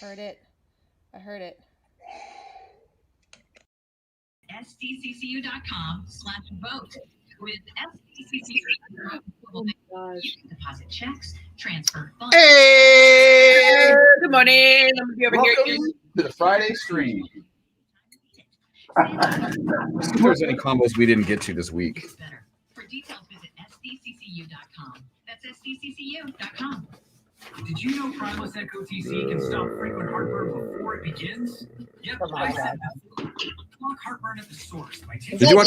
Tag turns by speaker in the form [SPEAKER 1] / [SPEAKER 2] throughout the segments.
[SPEAKER 1] heard it. I heard it.
[SPEAKER 2] SDCCU.com/vote. With SDCCU, deposit checks, transfer funds.
[SPEAKER 3] Hey!
[SPEAKER 4] Good morning. I'm gonna be over
[SPEAKER 3] Welcome
[SPEAKER 4] here.
[SPEAKER 3] to the Friday stream. Let's see if there's any combos we didn't get to this week.
[SPEAKER 2] For details, visit SDCCU.com. That's SDCCU.com.
[SPEAKER 5] Did you know Primus Echo TC can stop frequent heartburn before it begins? Yep, I said that. Block heartburn at the source by taking
[SPEAKER 3] Did you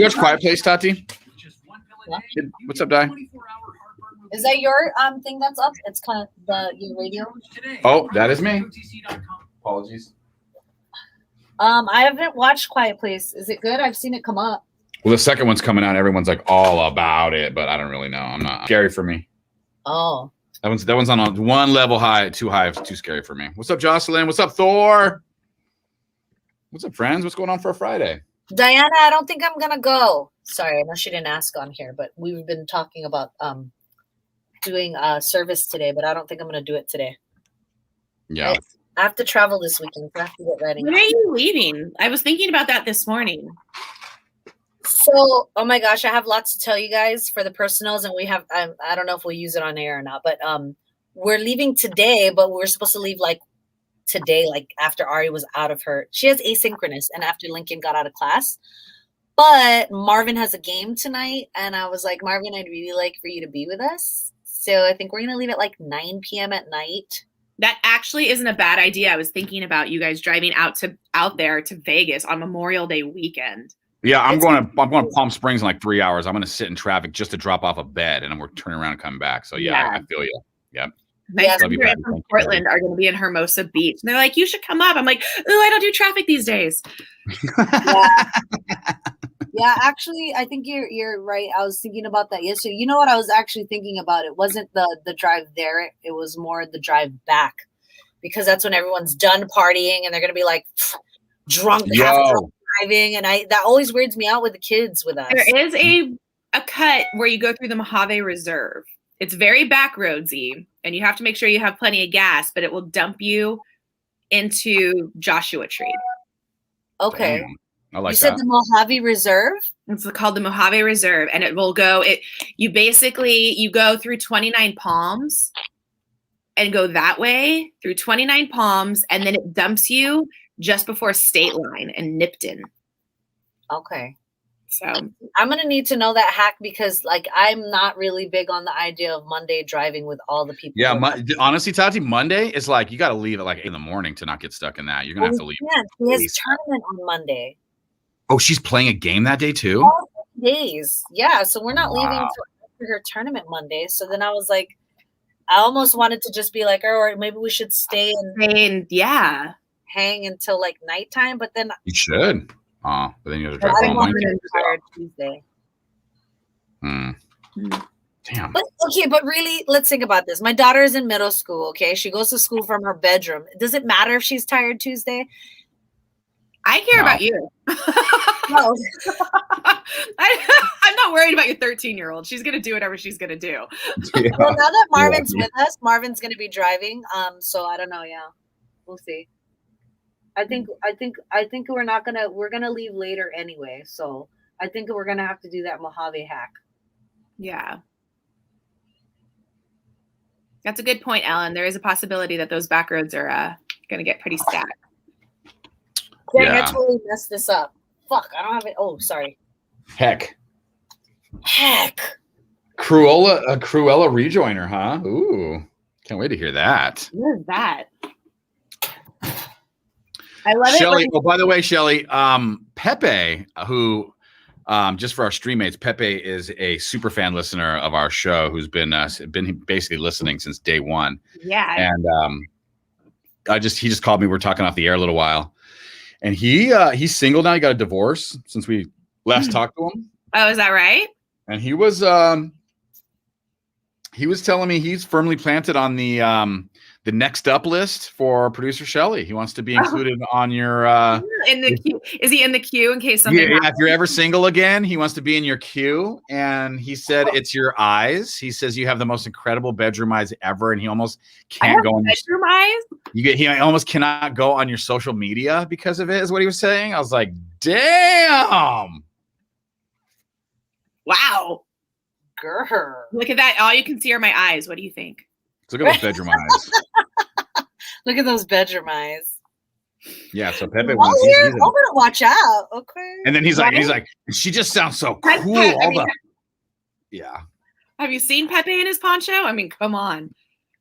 [SPEAKER 3] watch Quiet Place, Tati?
[SPEAKER 5] just one pill a day.
[SPEAKER 3] What's up, Di?
[SPEAKER 5] 24-hour heartburn
[SPEAKER 6] Is that your thing that's up? It's kind of your radio.
[SPEAKER 5] today.
[SPEAKER 3] Oh, that is me. Apologies.
[SPEAKER 6] I haven't watched Quiet Place. Is it good? I've seen it come up.
[SPEAKER 3] Well, the second one's coming out. Everyone's like all about it, but I don't really know. I'm not scary for me.
[SPEAKER 6] Oh.
[SPEAKER 3] That one's on one level high, too high, too scary for me. What's up, Jocelyn? What's up, Thor? What's up, friends? What's going on for a Friday?
[SPEAKER 6] Diana, I don't think I'm gonna go. Sorry, I know she didn't ask on here, but we've been talking about doing service today, but I don't think I'm gonna do it today.
[SPEAKER 3] Yeah.
[SPEAKER 6] I have to travel this weekend, so I have to get ready.
[SPEAKER 4] When are you leaving? I was thinking about that this morning.
[SPEAKER 6] So, oh my gosh, I have lots to tell you guys for the personals, and we have I don't know if we'll use it on air or not, but we're leaving today, but we're supposed to leave like today, like after Ari was out of her. She has asynchronous, and after Lincoln got out of class. But Marvin has a game tonight, and I was like, Marvin, I'd really like for you to be with us. So I think we're gonna leave at like 9 p.m. at night.
[SPEAKER 4] That actually isn't a bad idea. I was thinking about you guys driving out there to Vegas on Memorial Day weekend.
[SPEAKER 3] Yeah, I'm going to Palm Springs in like 3 hours. I'm going to sit in traffic just to drop off a bed, and then we're turning around and coming back. So yeah. I feel you. Yep.
[SPEAKER 4] My friends from Portland are going to be in Hermosa Beach. And they're like, you should come up. I'm like, oh, I don't do traffic these days.
[SPEAKER 6] Yeah, actually, I think you're right. I was thinking about that yesterday. You know what I was actually thinking about? It wasn't the drive there. It was more the drive back, because that's when everyone's done partying and they're going to be like drunk, half drunk driving. And that always weirds me out with the kids with us.
[SPEAKER 4] There is a cut where you go through the Mojave Reserve. It's very back roadsy, and you have to make sure you have plenty of gas, but it will dump you into Joshua Tree.
[SPEAKER 6] Okay.
[SPEAKER 3] Damn. I like
[SPEAKER 6] you said the Mojave Reserve?
[SPEAKER 4] It's called the Mojave Reserve, and it will go. You go through 29 Palms and go that way through 29 Palms, and then it dumps you just before State Line and Nipton.
[SPEAKER 6] Okay.
[SPEAKER 4] So
[SPEAKER 6] I'm gonna need to know that hack, because like I'm not really big on the idea of Monday driving with all the people.
[SPEAKER 3] Yeah, honestly, Tati, Monday is like you got to leave at like 8 in the morning to not get stuck in that. You're gonna have to leave.
[SPEAKER 6] Yeah, he has tournament on Monday.
[SPEAKER 3] Oh, she's playing a game that day too?
[SPEAKER 6] All days. Yeah, so we're not leaving until after her tournament Monday. So then I was like, I almost wanted to just be like, or maybe we should stay and hang until like nighttime. But then
[SPEAKER 3] you should. But then you have to drive home.
[SPEAKER 6] Tired Tuesday.
[SPEAKER 3] Damn.
[SPEAKER 6] But okay, but really, let's think about this. My daughter is in middle school. Okay, she goes to school from her bedroom. Does it matter if she's tired Tuesday?
[SPEAKER 4] I care about you.
[SPEAKER 6] No.
[SPEAKER 4] I'm not worried about your 13-year-old. She's gonna do whatever she's gonna do.
[SPEAKER 3] Yeah.
[SPEAKER 6] Well, now that Marvin's with us, Marvin's gonna be driving. So I don't know. Yeah, we'll see. I think we're gonna leave later anyway. So I think we're gonna have to do that Mojave hack.
[SPEAKER 4] Yeah. That's a good point, Ellen. There is a possibility that those back roads are gonna get pretty stacked.
[SPEAKER 6] Dang, I totally messed this up. Fuck, I don't have it. Oh, sorry.
[SPEAKER 3] Heck. Cruella rejoiner, huh? Ooh. Can't wait to hear that.
[SPEAKER 4] What is that? I love
[SPEAKER 3] Shelly,
[SPEAKER 4] it.
[SPEAKER 3] oh, by the way, Shelly, Pepe, who just for our Streammates, Pepe is a super fan listener of our show who's been basically listening since day one.
[SPEAKER 4] Yeah.
[SPEAKER 3] And he just called me. We're talking off the air a little while. And he's single now. He got a divorce since we last talked to him.
[SPEAKER 4] Oh, is that right?
[SPEAKER 3] And he was telling me he's firmly planted on the the next up list for producer Shelly. He wants to be included on your
[SPEAKER 4] in the queue. Is he in the queue in case something
[SPEAKER 3] if you're ever single again, he wants to be in your queue. And he said it's your eyes. He says you have the most incredible bedroom eyes ever, and he almost can't go on
[SPEAKER 4] bedroom eyes.
[SPEAKER 3] He almost cannot go on your social media because of it, is what he was saying. I was like, damn.
[SPEAKER 6] Wow. Grr.
[SPEAKER 4] Look at that. All you can see are my eyes. What do you think?
[SPEAKER 3] Look at those bedroom eyes.
[SPEAKER 6] Look at those bedroom eyes.
[SPEAKER 3] Yeah, so Pepe
[SPEAKER 6] I'm
[SPEAKER 3] wants.
[SPEAKER 6] gonna watch out. Okay.
[SPEAKER 3] And then he's like, she just sounds so cool. Yeah.
[SPEAKER 4] Have you seen Pepe in his poncho? I mean, come on.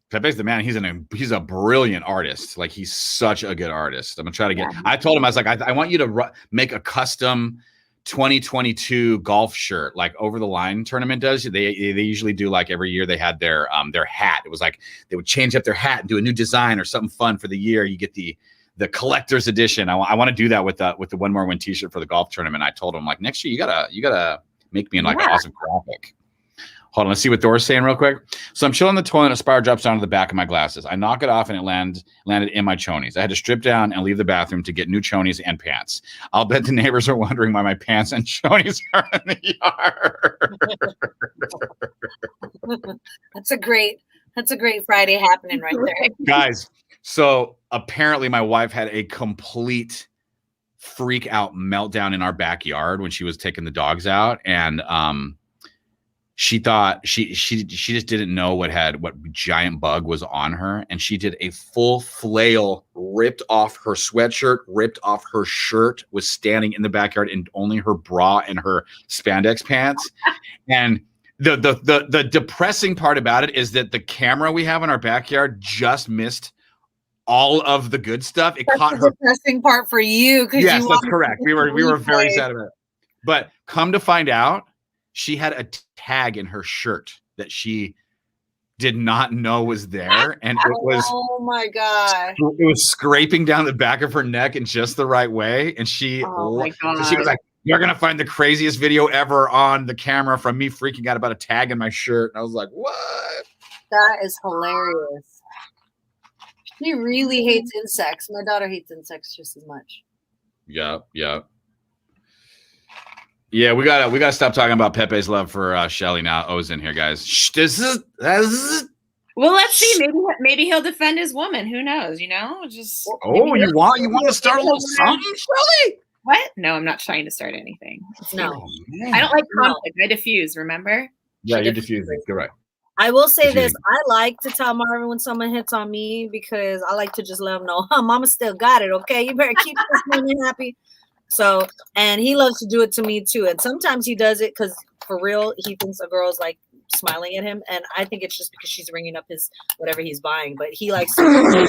[SPEAKER 3] Pepe's the man. He's a brilliant artist. Like, he's such a good artist. I'm gonna try to get. I told him, I was like, I want you to make a custom 2022 golf shirt, like Over the Line tournament does. They usually do, like, every year they had their hat. It was like they would change up their hat and do a new design or something fun for the year. You get the collector's edition. I want to do that with the One More Win t-shirt for the golf tournament. I told him, like, next year you gotta make me in like an awesome graphic. Hold on, let's see what Thor's saying real quick. So I'm chilling in the toilet, and a spider drops down to the back of my glasses. I knock it off, and it landed in my chonies. I had to strip down and leave the bathroom to get new chonies and pants. I'll bet the neighbors are wondering why my pants and chonies are in the yard.
[SPEAKER 6] That's a great Friday happening right there.
[SPEAKER 3] Guys, so apparently my wife had a complete freak out meltdown in our backyard when she was taking the dogs out, and she thought she just didn't know what giant bug was on her, and she did a full flail, ripped off her sweatshirt, ripped off her shirt, was standing in the backyard in only her bra and her spandex pants. And the depressing part about it is that the camera we have in our backyard just missed all of the good stuff. It caught her.
[SPEAKER 6] Depressing part for you.
[SPEAKER 3] Yes, that's correct. We were very sad about it. But come to find out, she had a tag in her shirt that she did not know was there, and it was,
[SPEAKER 6] oh my god,
[SPEAKER 3] it was scraping down the back of her neck in just the right way. And she was like, "You're gonna find the craziest video ever on the camera from me freaking out about a tag in my shirt." And I was like, "What?"
[SPEAKER 6] That is hilarious. She really hates insects. My daughter hates insects just as much.
[SPEAKER 3] Yeah. Yeah, we gotta stop talking about Pepe's love for Shelly now. O's in here, guys. Shh,
[SPEAKER 4] well, let's see. Maybe he'll defend his woman. Who knows? Just.
[SPEAKER 3] Oh, you want to start a little something, Shelly?
[SPEAKER 4] What? No, I'm not trying to start anything.
[SPEAKER 6] No,
[SPEAKER 4] I don't like conflict. I diffuse. Remember?
[SPEAKER 3] Yeah, you're diffusing. You're right.
[SPEAKER 6] I will say this. I like to tell Marvin when someone hits on me, because I like to just let him know, Mama still got it. Okay, you better keep this woman happy. So, and he loves to do it to me too. And sometimes he does it because for real, he thinks a girl's like smiling at him. And I think it's just because she's ringing up his whatever he's buying. But he likes to.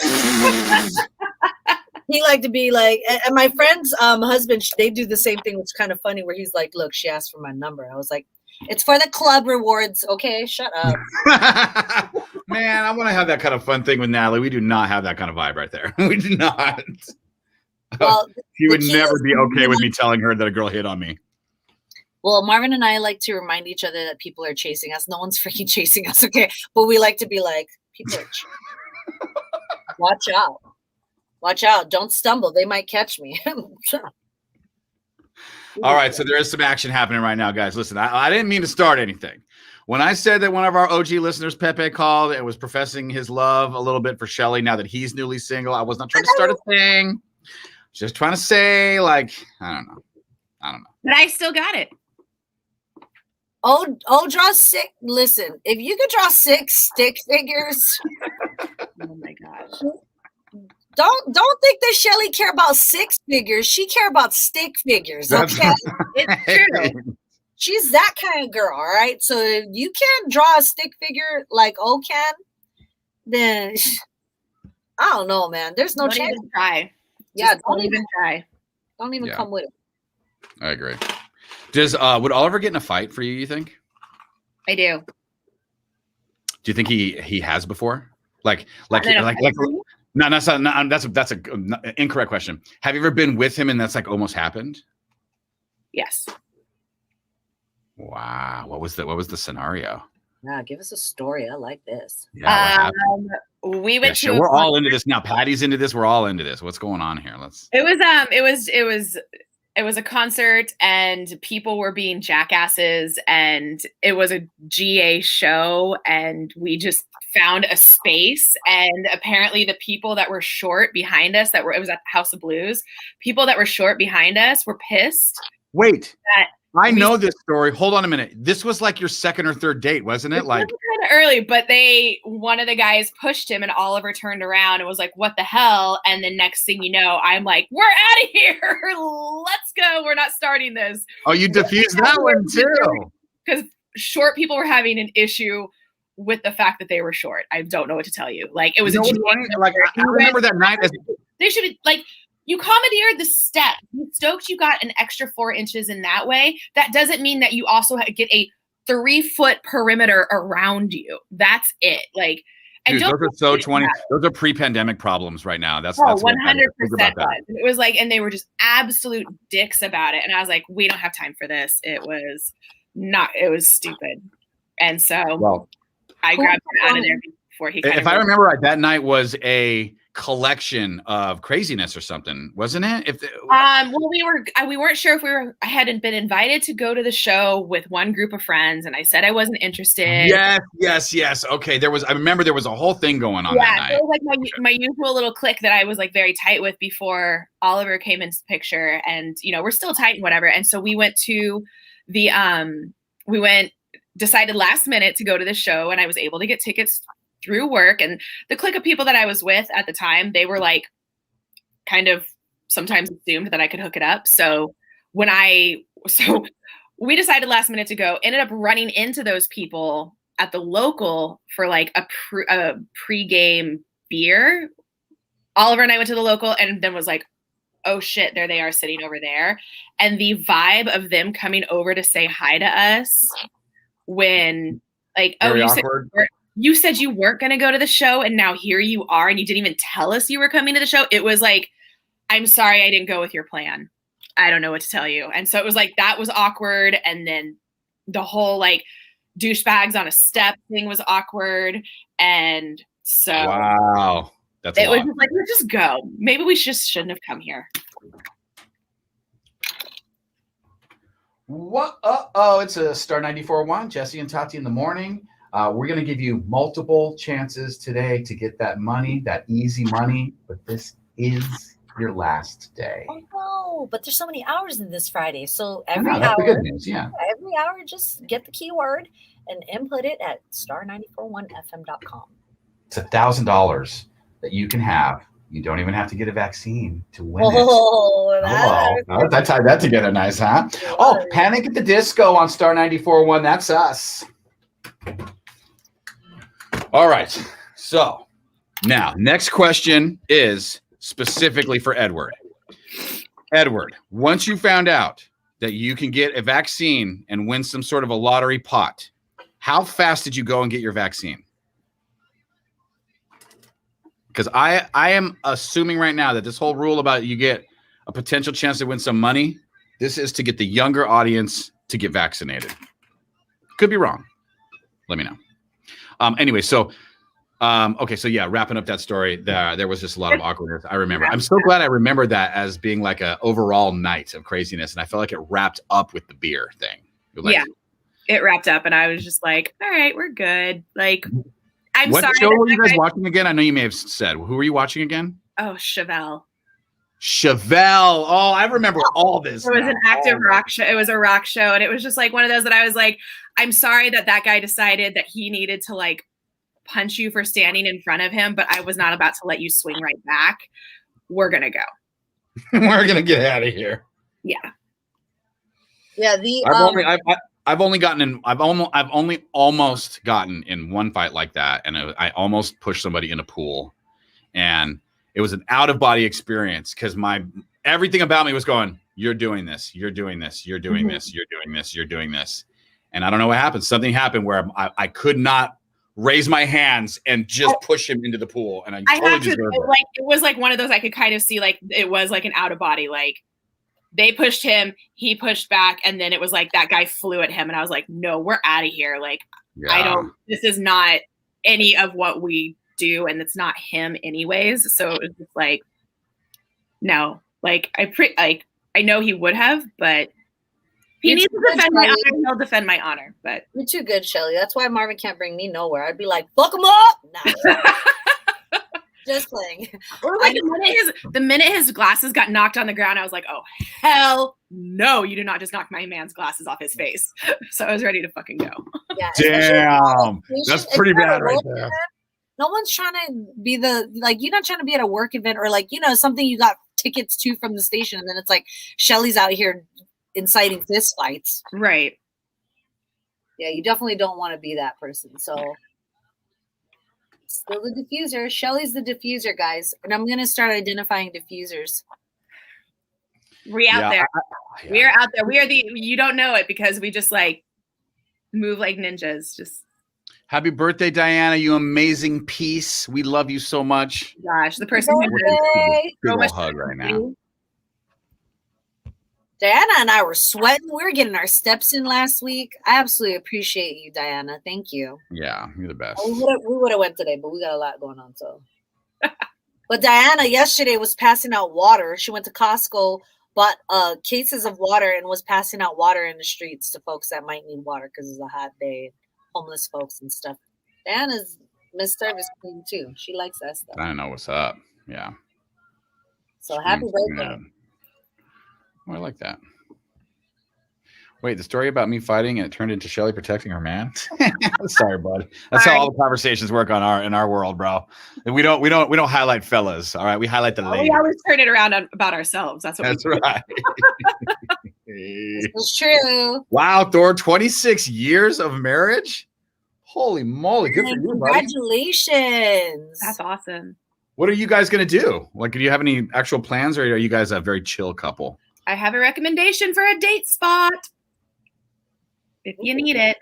[SPEAKER 6] He like to be like, and my friend's husband, they do the same thing, which is kind of funny, where he's like, "Look, she asked for my number." I was like, "It's for the club rewards." Okay, shut up.
[SPEAKER 3] Man, I want to have that kind of fun thing with Natalie. We do not have that kind of vibe right there. We do not.
[SPEAKER 6] Well,
[SPEAKER 3] he would never be okay with me telling her that a girl hit on me.
[SPEAKER 6] Well, Marvin and I like to remind each other that people are chasing us. No one's freaking chasing us, okay? But we like to be like, people are watch out. Watch out. Don't stumble. They might catch me.
[SPEAKER 3] All right, so there is some action happening right now, guys. Listen, I didn't mean to start anything. When I said that one of our OG listeners, Pepe, called and was professing his love a little bit for Shelly now that he's newly single, I was not trying to start a thing. Just trying to say, like, I don't know.
[SPEAKER 4] But I still got it.
[SPEAKER 6] Oh, draw six. Listen, if you could draw 6 stick figures.
[SPEAKER 4] Oh my gosh.
[SPEAKER 6] Don't think that Shelly care about 6 figures. She care about stick figures. Okay, it's true. She's that kind of girl. All right. So if you can't draw a stick figure like O can, then I don't know, man. There's no chance.
[SPEAKER 4] Even try.
[SPEAKER 6] Yeah,
[SPEAKER 4] don't even try.
[SPEAKER 6] Don't even come with it.
[SPEAKER 3] I agree. Would Oliver get in a fight for you? You think?
[SPEAKER 4] I do.
[SPEAKER 3] Do you think he has before? Like. No, that's an incorrect question. Have you ever been with him and that's like almost happened?
[SPEAKER 4] Yes.
[SPEAKER 3] Wow. What was the scenario?
[SPEAKER 6] Yeah, give us a story. I like this.
[SPEAKER 3] Yeah,
[SPEAKER 4] we went to.
[SPEAKER 3] We're all into this now. Patty's into this. We're all into this. What's going on here?
[SPEAKER 4] It was a concert and people were being jackasses and it was a GA show and we just found a space and apparently the people that were short behind us it was at the House of Blues. People that were short behind us were pissed.
[SPEAKER 3] Wait. I know this story. Hold on a minute. This was like your second or third date, wasn't it? Like
[SPEAKER 4] kind of early, but one of the guys pushed him and Oliver turned around and was like, what the hell? And then next thing you know, I'm like, we're out of here. Let's go. We're not starting this.
[SPEAKER 3] Oh, you diffused that one too.
[SPEAKER 4] Because short people were having an issue with the fact that they were short. I don't know what to tell you. Like it was
[SPEAKER 3] like I remember that night.
[SPEAKER 4] They should be like, you commandeered the step. You stoked you got an extra 4 inches in that way. That doesn't mean that you also get a 3-foot perimeter around you. That's it. Like, and
[SPEAKER 3] dude, those are so 20. Those are pre-pandemic problems right now. That's 100%.
[SPEAKER 4] It was like, and they were just absolute dicks about it. And I was like, we don't have time for this. It was stupid. And so I grabbed him out of there before he.
[SPEAKER 3] If I remember right, that night was a collection of craziness or something, wasn't it?
[SPEAKER 4] Well, we weren't sure I hadn't been invited to go to the show with one group of friends, and I said I wasn't interested.
[SPEAKER 3] Yes. Okay, I remember there was a whole thing going on that night.
[SPEAKER 4] It was like my usual little clique that I was like very tight with before Oliver came into the picture, and we're still tight and whatever. And so we went to decided last minute to go to the show, and I was able to get tickets through work. And the clique of people that I was with at the time, they were like kind of sometimes assumed that I could hook it up. So we decided last minute to go, ended up running into those people at the local for like a pre-game beer. Oliver and I went to the local and then was like, oh shit, there they are sitting over there. And the vibe of them coming over to say hi to us when like,
[SPEAKER 3] very awkward.
[SPEAKER 4] You said you weren't going to go to the show and now here you are and you didn't even tell us you were coming to the show. It was like, I'm sorry I didn't go with your plan. I don't know what to tell you. And so it was like, that was awkward. And then the whole like douchebags on a step thing was awkward. And so
[SPEAKER 3] wow, that's
[SPEAKER 4] it was just like, let's just go. Maybe we just shouldn't have come here.
[SPEAKER 3] What? It's a Star 94.1, Jesse and Tati in the morning. We're going to give you multiple chances today to get that money, that easy money, but this is your last day.
[SPEAKER 6] Oh no, but there's so many hours in this Friday. So every
[SPEAKER 3] that's the good news, yeah.
[SPEAKER 6] Every hour, just get the keyword and input it at star941fm.com. It's
[SPEAKER 3] $1,000 that you can have. You don't even have to get a vaccine to win it. I tied that together nice, huh? Oh, Panic at the Disco on Star 94.1. That's us. All right. So now, next question is specifically for Edward. Edward, once you found out that you can get a vaccine and win some sort of a lottery pot, how fast did you go and get your vaccine? Because I am assuming right now that this whole rule about you get a potential chance to win some money, this is to get the younger audience to get vaccinated. Could be wrong. Let me know. Anyway, so wrapping up that story, there was just a lot of awkwardness. I remember. I'm so glad I remember that as being like a overall night of craziness, and I felt like it wrapped up with the beer thing.
[SPEAKER 4] It wrapped up, and I was just like, all right, we're good. Like, I'm
[SPEAKER 3] what
[SPEAKER 4] sorry.
[SPEAKER 3] What show were you guys watching again? I know you may have said. Who were you watching again?
[SPEAKER 4] Oh, Chevelle.
[SPEAKER 3] Oh, I remember all this.
[SPEAKER 4] It was an active rock show. It was a rock show, and it was just like one of those that I was like, I'm sorry that guy decided that he needed to like punch you for standing in front of him, but I was not about to let you swing right back. We're gonna go.
[SPEAKER 3] We're gonna get out of here.
[SPEAKER 4] Yeah.
[SPEAKER 6] Yeah.
[SPEAKER 3] I've only almost gotten in one fight like that, and I almost pushed somebody in a pool, and it was an out-of-body experience because everything about me was going, you're doing this, you're doing this, you're doing this, you're doing this, you're doing this. And I don't know what happened. Something happened where I could not raise my hands and just push him into the pool. And I totally deserved it.
[SPEAKER 4] Like, it was like one of those I could kind of see, like, it was like an out-of-body, like, they pushed him, he pushed back, and then it was like that guy flew at him, and I was like, no, we're out of here. Like, This is not any of what we do, and it's not him anyways. So it's just like, no, like I know he would have, but he needs to defend my honor. He'll defend my honor, but
[SPEAKER 6] you're too good, Shelly. That's why Marvin can't bring me nowhere. I'd be like, fuck him up. Nah. Just playing.
[SPEAKER 4] Or like the minute his glasses got knocked on the ground, I was like, oh hell no, you did not just knock my man's glasses off his face. So I was ready to fucking go.
[SPEAKER 6] Yeah,
[SPEAKER 3] damn, that's pretty bad right there.
[SPEAKER 6] Event, no one's trying to be you're not trying to be at a work event or something you got tickets to from the station, and then it's like Shelly's out here inciting fist fights.
[SPEAKER 4] Right.
[SPEAKER 6] Yeah, you definitely don't want to be that person. So still the diffuser. Shelly's the diffuser, guys. And I'm gonna start identifying diffusers.
[SPEAKER 4] We're out there. We're out there. We are you don't know it because we just like move like ninjas. Just
[SPEAKER 3] happy birthday, Diana, you amazing piece. We love you so much.
[SPEAKER 4] Gosh, the person who
[SPEAKER 3] has so much hug right now.
[SPEAKER 6] Diana and I were sweating. We were getting our steps in last week. I absolutely appreciate you, Diana. Thank you.
[SPEAKER 3] Yeah, you're the best.
[SPEAKER 6] We would have went today, but we got a lot going on. So, but Diana yesterday was passing out water. She went to Costco, bought cases of water, and was passing out water in the streets to folks that might need water because it's a hot day, homeless folks and stuff. Diana's Miss Service Queen too. She likes that stuff.
[SPEAKER 3] I know what's up. Yeah.
[SPEAKER 6] So happy birthday.
[SPEAKER 3] Oh, I like that. Wait, the story about me fighting and it turned into Shelly protecting her man. Sorry, bud. That's how all the conversations work in our world, bro. We don't highlight fellas. All right, we highlight the ladies.
[SPEAKER 4] We always turn it around about ourselves. That's
[SPEAKER 3] right.
[SPEAKER 6] It's true.
[SPEAKER 3] Wow, Thor, 26 years of marriage. Holy moly! Good for you, buddy.
[SPEAKER 6] Congratulations.
[SPEAKER 4] That's awesome.
[SPEAKER 3] What are you guys gonna do? Like, do you have any actual plans, or are you guys a very chill couple?
[SPEAKER 4] I have a recommendation for a date spot if you need it.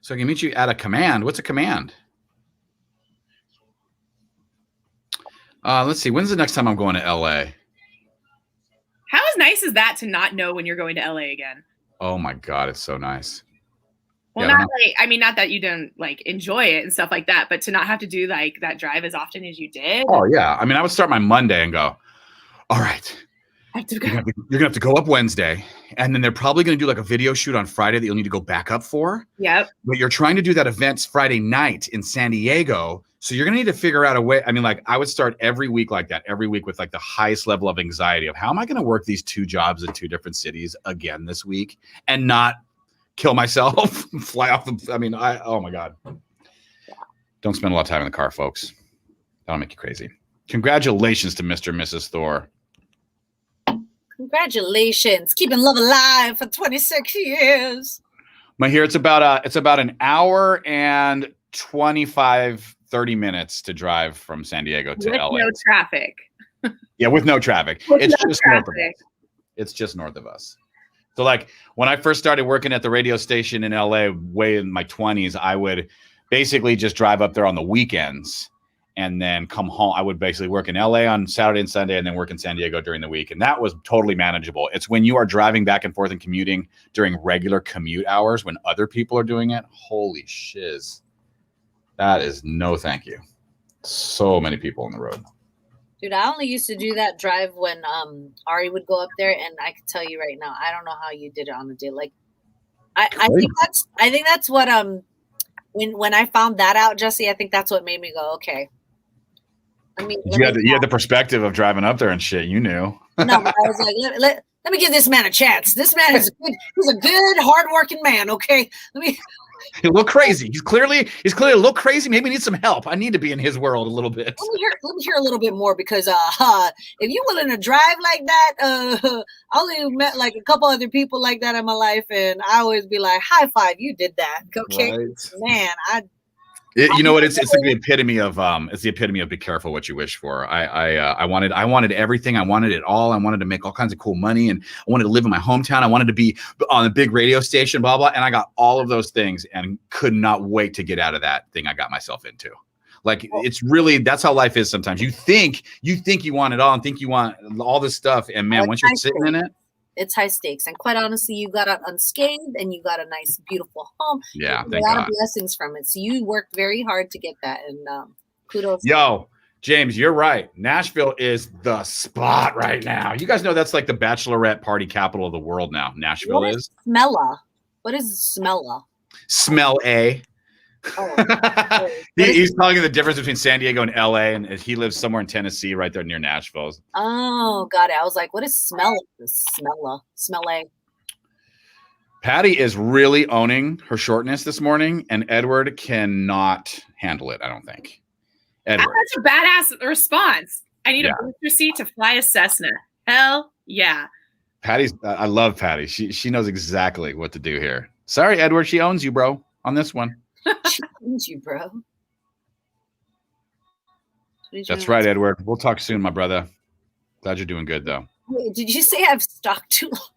[SPEAKER 3] So I can meet you at a command. What's a command? Let's see. When's the next time I'm going to LA?
[SPEAKER 4] How nice is that to not know when you're going to LA again?
[SPEAKER 3] Oh my God, it's so nice.
[SPEAKER 4] Well, not that you don't like enjoy it and stuff like that, but to not have to do like that drive as often as you did.
[SPEAKER 3] Oh yeah. I mean, I would start my Monday and go, all right, you're gonna have to go up Wednesday, and then they're probably gonna do like a video shoot on Friday that you'll need to go back up for.
[SPEAKER 4] Yep.
[SPEAKER 3] But you're trying to do that event Friday night in San Diego, so you're gonna need to figure out a way. I mean, like I would start every week like that, every week with like the highest level of anxiety of how am I gonna work these 2 jobs in 2 different cities again this week and not kill myself, fly off the. I mean, oh my God. Don't spend a lot of time in the car, folks. That'll make you crazy. Congratulations to Mr. and Mrs. Thor.
[SPEAKER 6] Congratulations, keeping love alive for 26 years.
[SPEAKER 3] My here, it's about an hour and 30 minutes to drive from San Diego to LA.
[SPEAKER 4] With no traffic.
[SPEAKER 3] Yeah, with no traffic. It's just north of us. It's just north of us. So like when I first started working at the radio station in LA, way in my 20s, I would basically just drive up there on the weekends and then come home. I would basically work in LA on Saturday and Sunday and then work in San Diego during the week. And that was totally manageable. It's when you are driving back and forth and commuting during regular commute hours when other people are doing it. Holy shiz. That is no thank you. So many people on the road.
[SPEAKER 6] Dude, I only used to do that drive when Ari would go up there, and I can tell you right now, I don't know how you did it on the day. Like, I think that's what when I found that out, Jesse, I think that's what made me go, okay. I mean,
[SPEAKER 3] you had the perspective of driving up there and shit. You knew.
[SPEAKER 6] No, but I was like, let me give this man a chance. This man is good. He's a good, hardworking man. Okay,
[SPEAKER 3] He's a little crazy. He's clearly a little crazy. Maybe needs some help. I need to be in his world a little bit.
[SPEAKER 6] Let me hear a little bit more because if you're willing to drive like that, I only met like a couple other people like that in my life, and I always be like, high five, you did that. Okay, right. Man,
[SPEAKER 3] you know what? It's the epitome of be careful what you wish for. I wanted everything. I wanted it all. I wanted to make all kinds of cool money, and I wanted to live in my hometown. I wanted to be on a big radio station, blah blah. And I got all of those things, and could not wait to get out of that thing I got myself into. Like it's really that's how life is. Sometimes you think you want it all, and think you want all this stuff, and man, once you're sitting in it,
[SPEAKER 6] It's high stakes. And quite honestly, you got out unscathed and you got a nice, beautiful home.
[SPEAKER 3] Yeah,
[SPEAKER 6] a
[SPEAKER 3] thank
[SPEAKER 6] lot
[SPEAKER 3] God.
[SPEAKER 6] of blessings from it. So you worked very hard to get that. And kudos.
[SPEAKER 3] Yo, James, you're right. Nashville is the spot right now. You guys know that's like the bachelorette party capital of the world now. Nashville
[SPEAKER 6] What
[SPEAKER 3] is.
[SPEAKER 6] Smella? What is Smella?
[SPEAKER 3] Smell A.
[SPEAKER 6] Oh,
[SPEAKER 3] He's telling you the difference between San Diego and LA, and he lives somewhere in Tennessee, right there near Nashville.
[SPEAKER 6] oh, got it. I was like, what is Smella? Smella.
[SPEAKER 3] Patty is really owning her shortness this morning, and Edward cannot handle it, I don't think. Edward.
[SPEAKER 4] That's a badass response. I need a booster seat to fly a Cessna. Hell yeah.
[SPEAKER 3] Patty's, I love Patty. She knows exactly what to do here. Sorry, Edward, she owns you, bro, on this one.
[SPEAKER 6] She owns you, bro.
[SPEAKER 3] That's right, Edward. We'll talk soon, my brother. Glad you're doing good, though.
[SPEAKER 6] Wait, did you say I've stalked too long?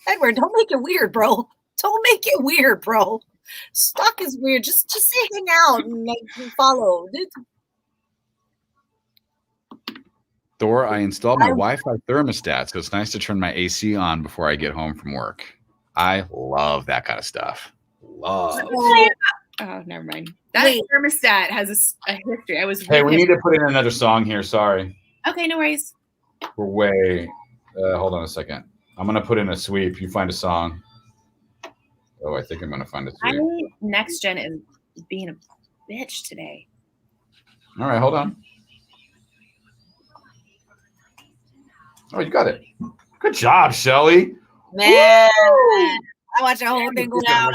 [SPEAKER 6] Edward, don't make it weird, bro. Don't make it weird, bro. Stalk is weird. Just say hang out and like follow.
[SPEAKER 3] Thor, I installed my Wi-Fi thermostat, so it's nice to turn my AC on before I get home from work. I love that kind of stuff. Love.
[SPEAKER 4] Oh, never mind. That thermostat has a history. I was.
[SPEAKER 3] Hey, we need to put in another song here. Sorry.
[SPEAKER 4] Okay, no worries.
[SPEAKER 3] We're way. Hold on a second. I'm gonna put in a sweep. You find a song. Oh, I think I'm gonna find a sweep.
[SPEAKER 4] Next Gen is being a bitch today.
[SPEAKER 3] All right, hold on. Oh, you got it. Good job, Shelly.
[SPEAKER 6] Man, I watch the whole thing go down.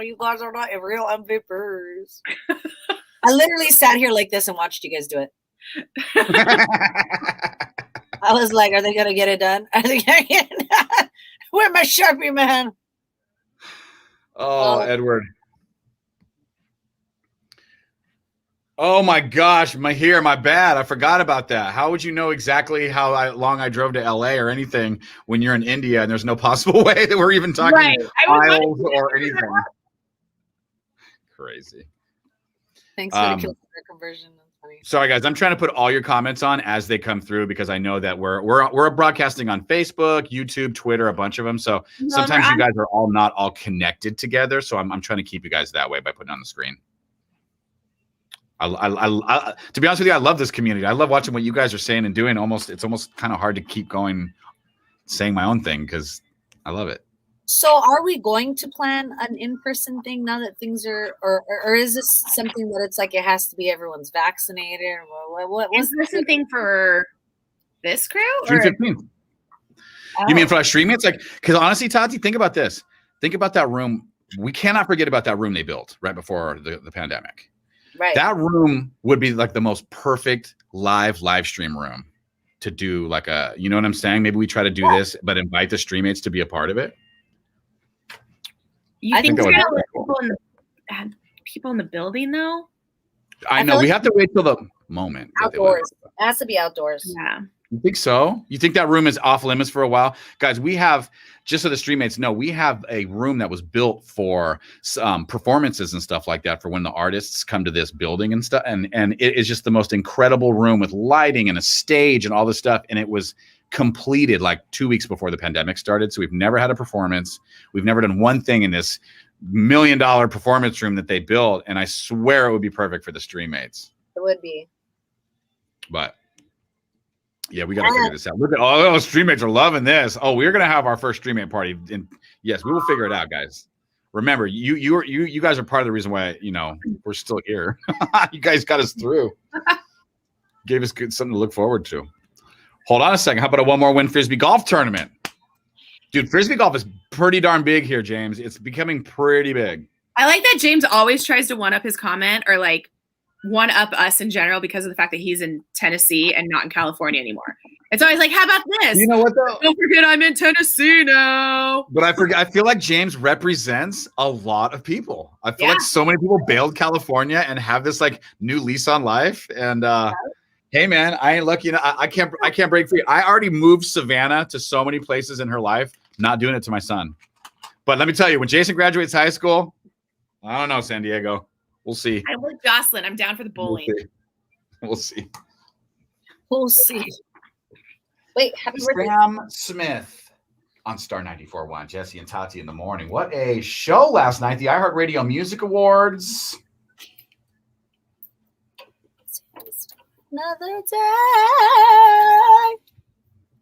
[SPEAKER 6] You guys are not real MVPers. I literally sat here like this and watched you guys do it. I was like, are they going to get it done? Are they going to get it done? Where's my Sharpie, man?
[SPEAKER 3] Oh, Edward. Oh my gosh, my bad. I forgot about that. How would you know exactly how long I drove to LA or anything when you're in India and there's no possible way that we're even talking miles or anything? Crazy.
[SPEAKER 6] Thanks for the conversion.
[SPEAKER 3] Sorry guys, I'm trying to put all your comments on as they come through because I know that we're broadcasting on Facebook, YouTube, Twitter, a bunch of them. So sometimes you guys are not all connected together. So I'm trying to keep you guys that way by putting it on the screen. I to be honest with you, I love this community. I love watching what you guys are saying and doing. It's almost kind of hard to keep going, saying my own thing because I love it.
[SPEAKER 6] So, are we going to plan an in-person thing now that things are, or is this something that it's like it has to be everyone's vaccinated? What was
[SPEAKER 4] this a thing for this crew?
[SPEAKER 3] June 15th. You mean for our Streammates? Like, because honestly, Tati, think about this. Think about that room. We cannot forget about that room they built right before the pandemic.
[SPEAKER 6] Right.
[SPEAKER 3] That room would be like the most perfect live stream room to do like a, you know what I'm saying? Maybe we try to do this, but invite the Streammates to be a part of it.
[SPEAKER 4] You think we're gonna let people in the building though?
[SPEAKER 3] I know we have to wait till the moment.
[SPEAKER 6] Outdoors. It has to be outdoors.
[SPEAKER 4] Yeah.
[SPEAKER 3] You think so? You think that room is off limits for a while? Guys, we have, just so the Streammates know, we have a room that was built for performances and stuff like that for when the artists come to this building and stuff. And it is just the most incredible room with lighting and a stage and all this stuff. And it was completed like 2 weeks before the pandemic started. So we've never had a performance. We've never done one thing in this $1 million performance room that they built. And I swear it would be perfect for the Streammates.
[SPEAKER 6] It would be.
[SPEAKER 3] But yeah, we got to figure this out. Look at all those Streammates are loving this. Oh, we're gonna have our first Streammate party, and yes, we will figure it out, guys. Remember, you guys are part of the reason why we're still here. You guys got us through. Gave us something to look forward to. Hold on a second. How about a one more win Frisbee golf tournament, dude? Frisbee golf is pretty darn big here, James. It's becoming pretty big.
[SPEAKER 4] I like that James always tries to one up his comment or like one up us in general because of the fact that he's in Tennessee and not in California anymore. It's always like, how about this?
[SPEAKER 3] You know what though?
[SPEAKER 4] Don't forget I'm in Tennessee now.
[SPEAKER 3] But I feel like James represents a lot of people. I feel like so many people bailed California and have this like new lease on life. And hey man, I ain't lucky. I can't break free. I already moved Savannah to so many places in her life. Not doing it to my son. But let me tell you, when Jason graduates high school, I don't know, San Diego. We'll see.
[SPEAKER 4] I'm with Jocelyn. I'm down for the bowling.
[SPEAKER 3] We'll see.
[SPEAKER 6] We'll see. Wait, happy birthday.
[SPEAKER 3] Sam Smith on Star 94.1. Jesse and Tati in the morning. What a show last night. The iHeartRadio Music Awards.
[SPEAKER 6] Another day.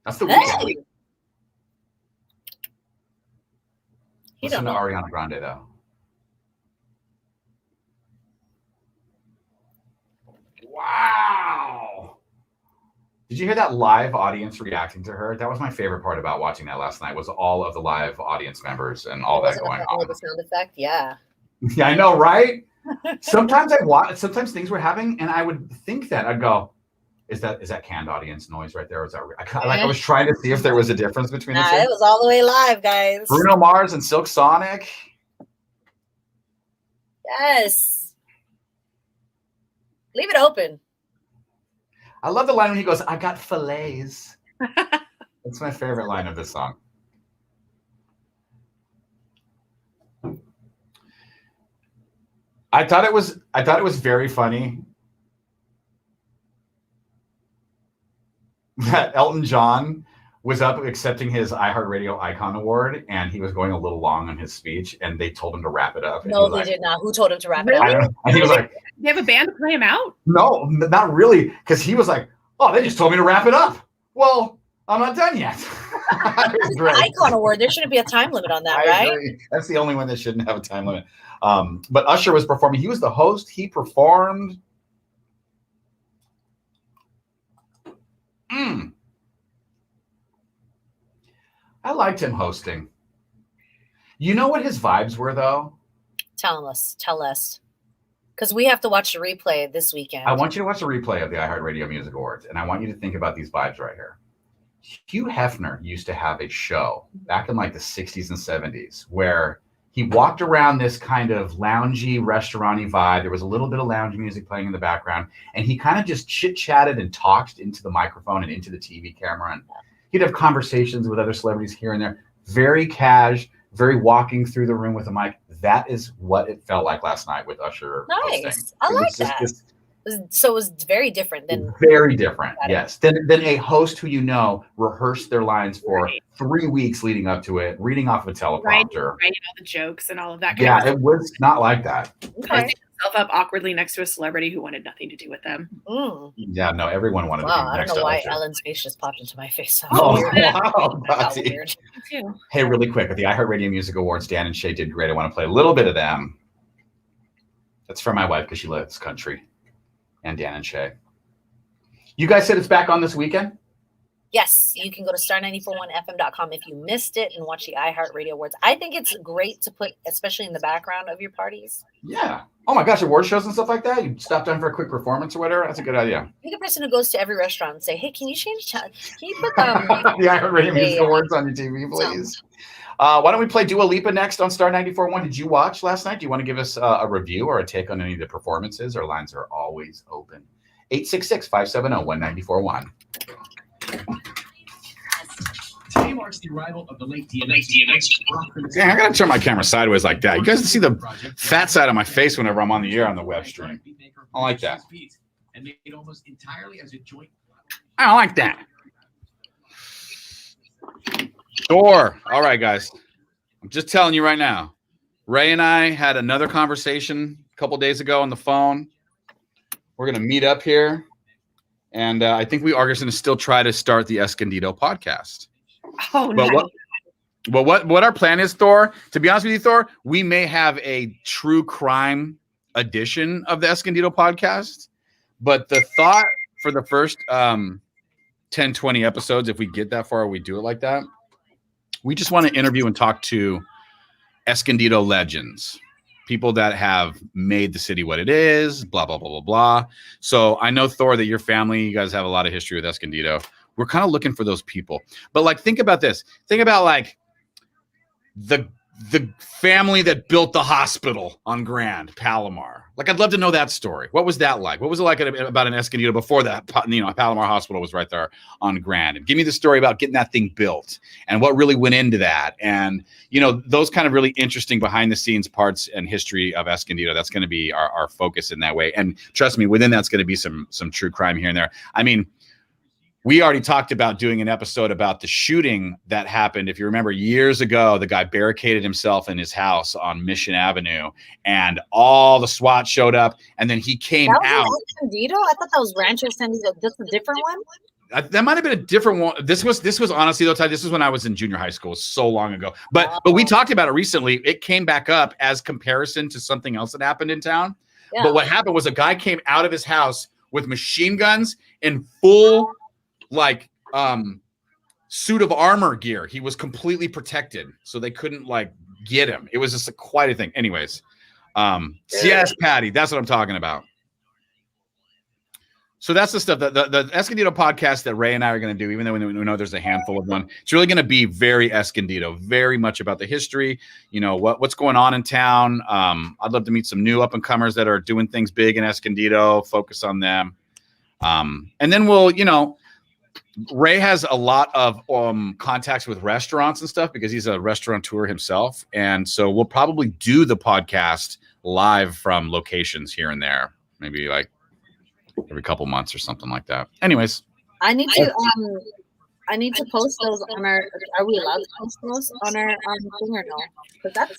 [SPEAKER 3] That's the weekend.
[SPEAKER 6] Hey.
[SPEAKER 3] Listen to Ariana Grande, though. Wow. Did you hear that live audience reacting to her? That was my favorite part about watching that last night, was all of the live audience members and all that going on.
[SPEAKER 6] The sound effect, yeah.
[SPEAKER 3] Yeah, I know, right? Sometimes sometimes things were happening and I would think that I'd go, is that canned audience noise right there? Or is that I was trying to see if there was a difference between the two.
[SPEAKER 6] It was all the way live, guys.
[SPEAKER 3] Bruno Mars and Silk Sonic.
[SPEAKER 6] Yes. Leave it open.
[SPEAKER 3] I love the line when he goes, I got fillets. That's my favorite line of this song. I thought it was very funny that Elton John was up accepting his iHeartRadio Icon Award, and he was going a little long on his speech, and they told him to wrap it up.
[SPEAKER 6] No, they did not. Who told him to wrap it up?
[SPEAKER 3] I don't know. And he was like,
[SPEAKER 4] You have a band to play him out?
[SPEAKER 3] no, not really, because he was like, oh, they just told me to wrap it up. Well, I'm not done yet.
[SPEAKER 6] It's an Icon Award. There shouldn't be a time limit on that, right?
[SPEAKER 3] Agree. That's the only one that shouldn't have a time limit. But Usher was performing. He was the host. He performed. I liked him hosting. You know what his vibes were, though?
[SPEAKER 6] Tell us. Because we have to watch the replay this weekend.
[SPEAKER 3] I want you to watch a replay of the iHeartRadio Music Awards, and I want you to think about these vibes right here. Hugh Hefner used to have a show back in like the 60s and 70s where he walked around this kind of loungy, restaurant-y vibe. There was a little bit of lounge music playing in the background, and he kind of just chit-chatted and talked into the microphone and into the TV camera. And he'd have conversations with other celebrities here and there. Very cash, very walking through the room with a mic. That is what it felt like last night with Usher.
[SPEAKER 6] Nice.
[SPEAKER 3] Hosting.
[SPEAKER 6] I like that. So it was very different than.
[SPEAKER 3] Very different, yes. Than a host who rehearsed their lines for 3 weeks leading up to it, reading off of a teleprompter.
[SPEAKER 4] Writing all the jokes and all of that.
[SPEAKER 3] Yeah, it was not like that.
[SPEAKER 4] Posting himself up awkwardly next to a celebrity who wanted nothing to do with them.
[SPEAKER 3] Yeah, no, everyone wanted to be
[SPEAKER 6] I
[SPEAKER 3] next
[SPEAKER 6] don't know
[SPEAKER 3] to
[SPEAKER 6] why
[SPEAKER 3] Usher.
[SPEAKER 6] Ellen's face just popped into my face.
[SPEAKER 3] Wow, Tati.
[SPEAKER 6] Weird.
[SPEAKER 4] Me too.
[SPEAKER 3] Hey, really quick, at the iHeartRadio Music Awards, Dan and Shay did great. I want to play a little bit of them. That's for my wife because she loves country. And Dan and Shay. You guys said it's back on this weekend?
[SPEAKER 6] Yes, you can go to star941fm.com if you missed it and watch the iHeartRadio Awards. I think it's great to put, especially in the background of your parties.
[SPEAKER 3] Yeah. Oh my gosh, award shows and stuff like that. You stop down for a quick performance or whatever. That's a good idea.
[SPEAKER 6] You're the person who goes to every restaurant and say, "Hey, can you change time? Can you put
[SPEAKER 3] the iHeartRadio Music Awards on your TV, please?" Why don't we play Dua Lipa next on Star 94.1? Did you watch last night? Do you want to give us a review or a take on any of the performances? Our lines are always open. 866-570-1941.
[SPEAKER 5] Today marks the arrival of the late DMX.
[SPEAKER 3] Yeah, I gotta turn my camera sideways like that. You guys see the fat side of my face whenever I'm on the air on the web stream. I like that.
[SPEAKER 5] And made almost entirely as a joint.
[SPEAKER 3] I don't like that. Thor. All right, guys. I'm just telling you right now. Ray and I had another conversation a couple days ago on the phone. We're going to meet up here. And I think we are going to still try to start the Escondido podcast.
[SPEAKER 4] Oh,
[SPEAKER 3] but
[SPEAKER 4] no.
[SPEAKER 3] What our plan is, Thor, to be honest with you, Thor, we may have a true crime edition of the Escondido podcast. But the thought for the first 10, 20 episodes, if we get that far, we do it like that. We just want to interview and talk to Escondido legends, people that have made the city what it is, blah, blah, blah, blah, blah. So I know, Thor, that your family, you guys have a lot of history with Escondido. We're kind of looking for those people. But like, think about this. Think about like the family that built the hospital on Grand, Palomar. Like, I'd love to know that story. What was that like? What was it like about an Escondido before that? Palomar Hospital was right there on Grand. And give me the story about getting that thing built and what really went into that. And, those kind of really interesting behind the scenes parts and history of Escondido. That's going to be our focus in that way. And trust me, within that's going to be some true crime here and there. I mean, we already talked about doing an episode about the shooting that happened. If you remember years ago, the guy barricaded himself in his house on Mission Avenue and all the SWAT showed up and then he came
[SPEAKER 6] That was
[SPEAKER 3] out.
[SPEAKER 6] Escondido? I thought that was Rancho Escondido, just a different one.
[SPEAKER 3] That might have been a different one. This was honestly though, Ty, this was when I was in junior high school so long ago. But we talked about it recently. It came back up as comparison to something else that happened in town. Yeah. But what happened was a guy came out of his house with machine guns in full like suit of armor gear. He was completely protected, so they couldn't like get him. It was just quite a thing. Anyways, yes, Patti, that's what I'm talking about. So that's the stuff that the Escondido podcast that Ray and I are going to do, even though we know there's a handful of them. It's really going to be very Escondido, very much about the history, you know, what's going on in town. I'd love to meet some new up and comers that are doing things big in Escondido, focus on them. And then we'll, you know, Ray has a lot of contacts with restaurants and stuff because he's a restaurateur himself. And so we'll probably do the podcast live from locations here and there, maybe like every couple months or something like that. Anyways,
[SPEAKER 6] I need to post those on our. Are we allowed to post those on our thing or no? Because that's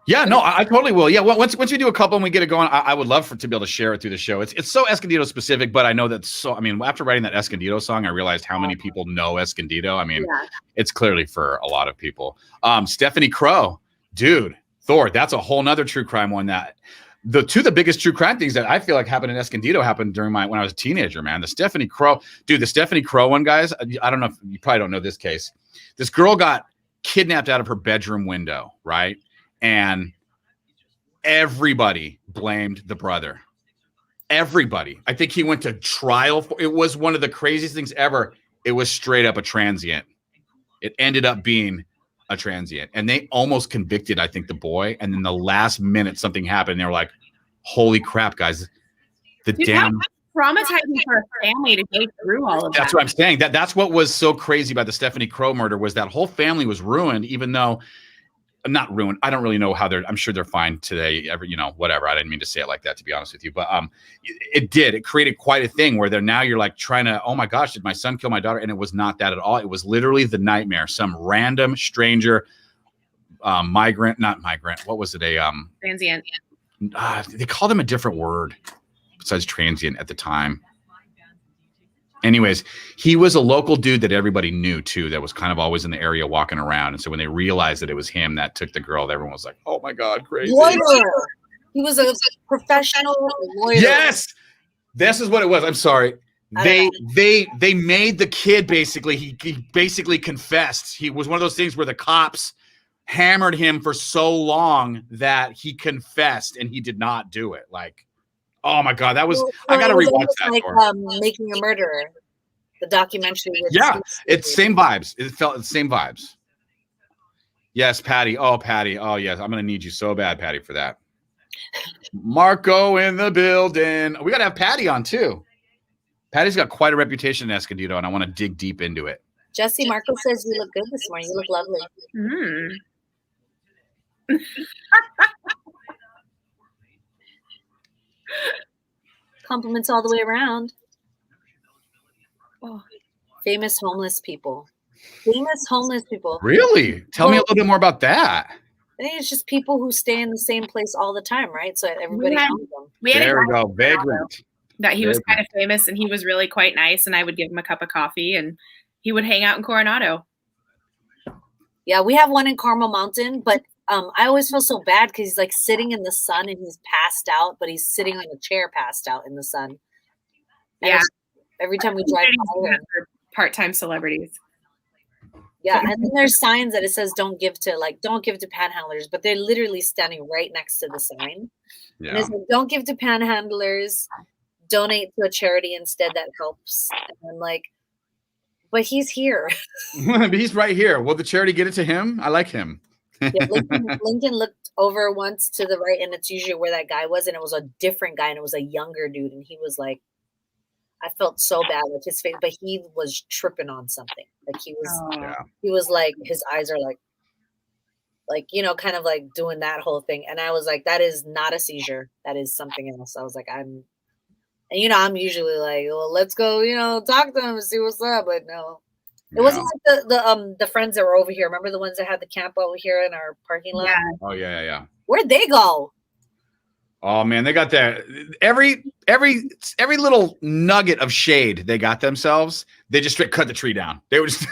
[SPEAKER 3] yeah, no, I totally will. Yeah, once we do a couple and we get it going, I would love to be able to share it through the show. It's so Escondido specific, but I know that so. I mean, after writing that Escondido song, I realized how many people know Escondido. I mean, it's clearly for a lot of people. Stephanie Crow, dude, Thor. That's a whole nother true crime one. That the biggest true crime things that I feel like happened in Escondido happened during when I was a teenager. Man, the Stephanie Crow one, guys. I don't know if you probably don't know this case. This girl got kidnapped out of her bedroom window, right? And everybody blamed the brother. Everybody. I think he went to trial for it. Was one of the craziest things ever. It was straight up a transient. It ended up being a transient. And they almost convicted, I think, the boy. And then the last minute something happened. And they were like, holy crap, guys. Damn
[SPEAKER 4] traumatizing for a family to go through all of that.
[SPEAKER 3] That's what I'm saying. That's what was so crazy about the Stephanie Crow murder was that whole family was ruined, even though not ruined. I don't really know how I'm sure they're fine today. Whatever. I didn't mean to say it like that, to be honest with you. But it created quite a thing where now you're like trying to, oh my gosh, did my son kill my daughter? And it was not that at all. It was literally the nightmare. Some random stranger, not migrant. What was it?
[SPEAKER 4] Transient.
[SPEAKER 3] They called him a different word besides transient at the time. Anyways, he was a local dude that everybody knew too, that was kind of always in the area walking around. And so when they realized that it was him that took the girl, everyone was like, oh my God, crazy.
[SPEAKER 6] Lawyer. He was a professional lawyer.
[SPEAKER 3] Yes. This is what it was. I'm sorry. They made the kid basically, he basically confessed. He was one of those things where the cops hammered him for so long that he confessed and he did not do it. Like, oh my God, that was, I got to rewatch that.
[SPEAKER 6] Like Making a Murderer, the documentary.
[SPEAKER 3] Yeah, it's same vibes. It felt the same vibes. Yes, Patti. Oh, Patti. Oh, yes. I'm going to need you so bad, Patti, for that. Marco in the building. We got to have Patti on too. Patti's got quite a reputation in Escondido, and I want to dig deep into it.
[SPEAKER 6] Jesse, Marco says you look good this morning. You look lovely. Compliments all the way around. Oh, famous homeless people.
[SPEAKER 3] Really? Tell me a little bit more about that.
[SPEAKER 6] I think it's just people who stay in the same place all the time, right? So everybody knows them.
[SPEAKER 3] There we go. Vagrant.
[SPEAKER 4] That he was kind of famous and he was really quite nice, and I would give him a cup of coffee and he would hang out in Coronado.
[SPEAKER 6] Yeah, we have one in Carmel Mountain, but I always feel so bad because he's like sitting in the sun and he's passed out, but he's sitting on a chair passed out in the sun. And
[SPEAKER 4] yeah.
[SPEAKER 6] Every time we drive by him.
[SPEAKER 4] Part-time celebrities.
[SPEAKER 6] Yeah, and then there's signs that it says don't give to panhandlers, but they're literally standing right next to the sign. Yeah. And it's like, don't give to panhandlers, donate to a charity instead that helps. And I'm like, but he's here.
[SPEAKER 3] He's right here. Will the charity get it to him? I like him.
[SPEAKER 6] Yeah, Lincoln looked over once to the right, and it's usually where that guy was, and it was a different guy, and it was a younger dude, and he was like, I felt so bad with his face, but he was tripping on something. Like he was like, his eyes are like, kind of like doing that whole thing. And I was like, that is not a seizure. That is something else. I was like, And, you know, I'm usually like, well, let's go, you know, talk to them and see what's up. But no. It wasn't like the friends that were over here. Remember the ones that had the camp over here in our parking lot?
[SPEAKER 4] Yeah.
[SPEAKER 3] Oh, yeah.
[SPEAKER 6] Where'd they go?
[SPEAKER 3] Oh, man, they got that. Every little nugget of shade they got themselves, they just straight cut the tree down. They were just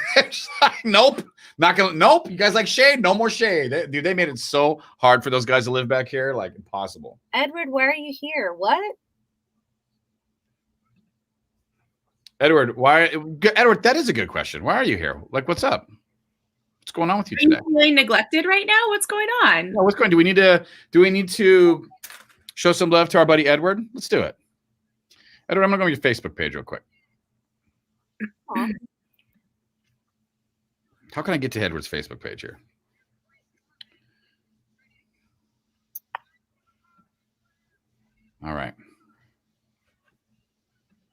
[SPEAKER 3] like, nope. Not gonna. Nope. You guys like shade? No more shade. Dude, they made it so hard for those guys to live back here, like impossible.
[SPEAKER 6] Edward, why are you here? What?
[SPEAKER 3] Edward, why? Edward, that is a good question. Why are you here? Like, what's up? What's going on with you
[SPEAKER 4] Are you
[SPEAKER 3] today?
[SPEAKER 4] feeling neglected right now? What's going on?
[SPEAKER 3] No, what's going? Do we need to show some love to our buddy Edward? Let's do it. Edward, I'm gonna go on your Facebook page real quick.
[SPEAKER 6] Aw.
[SPEAKER 3] How can I get to Edward's Facebook page here? All right.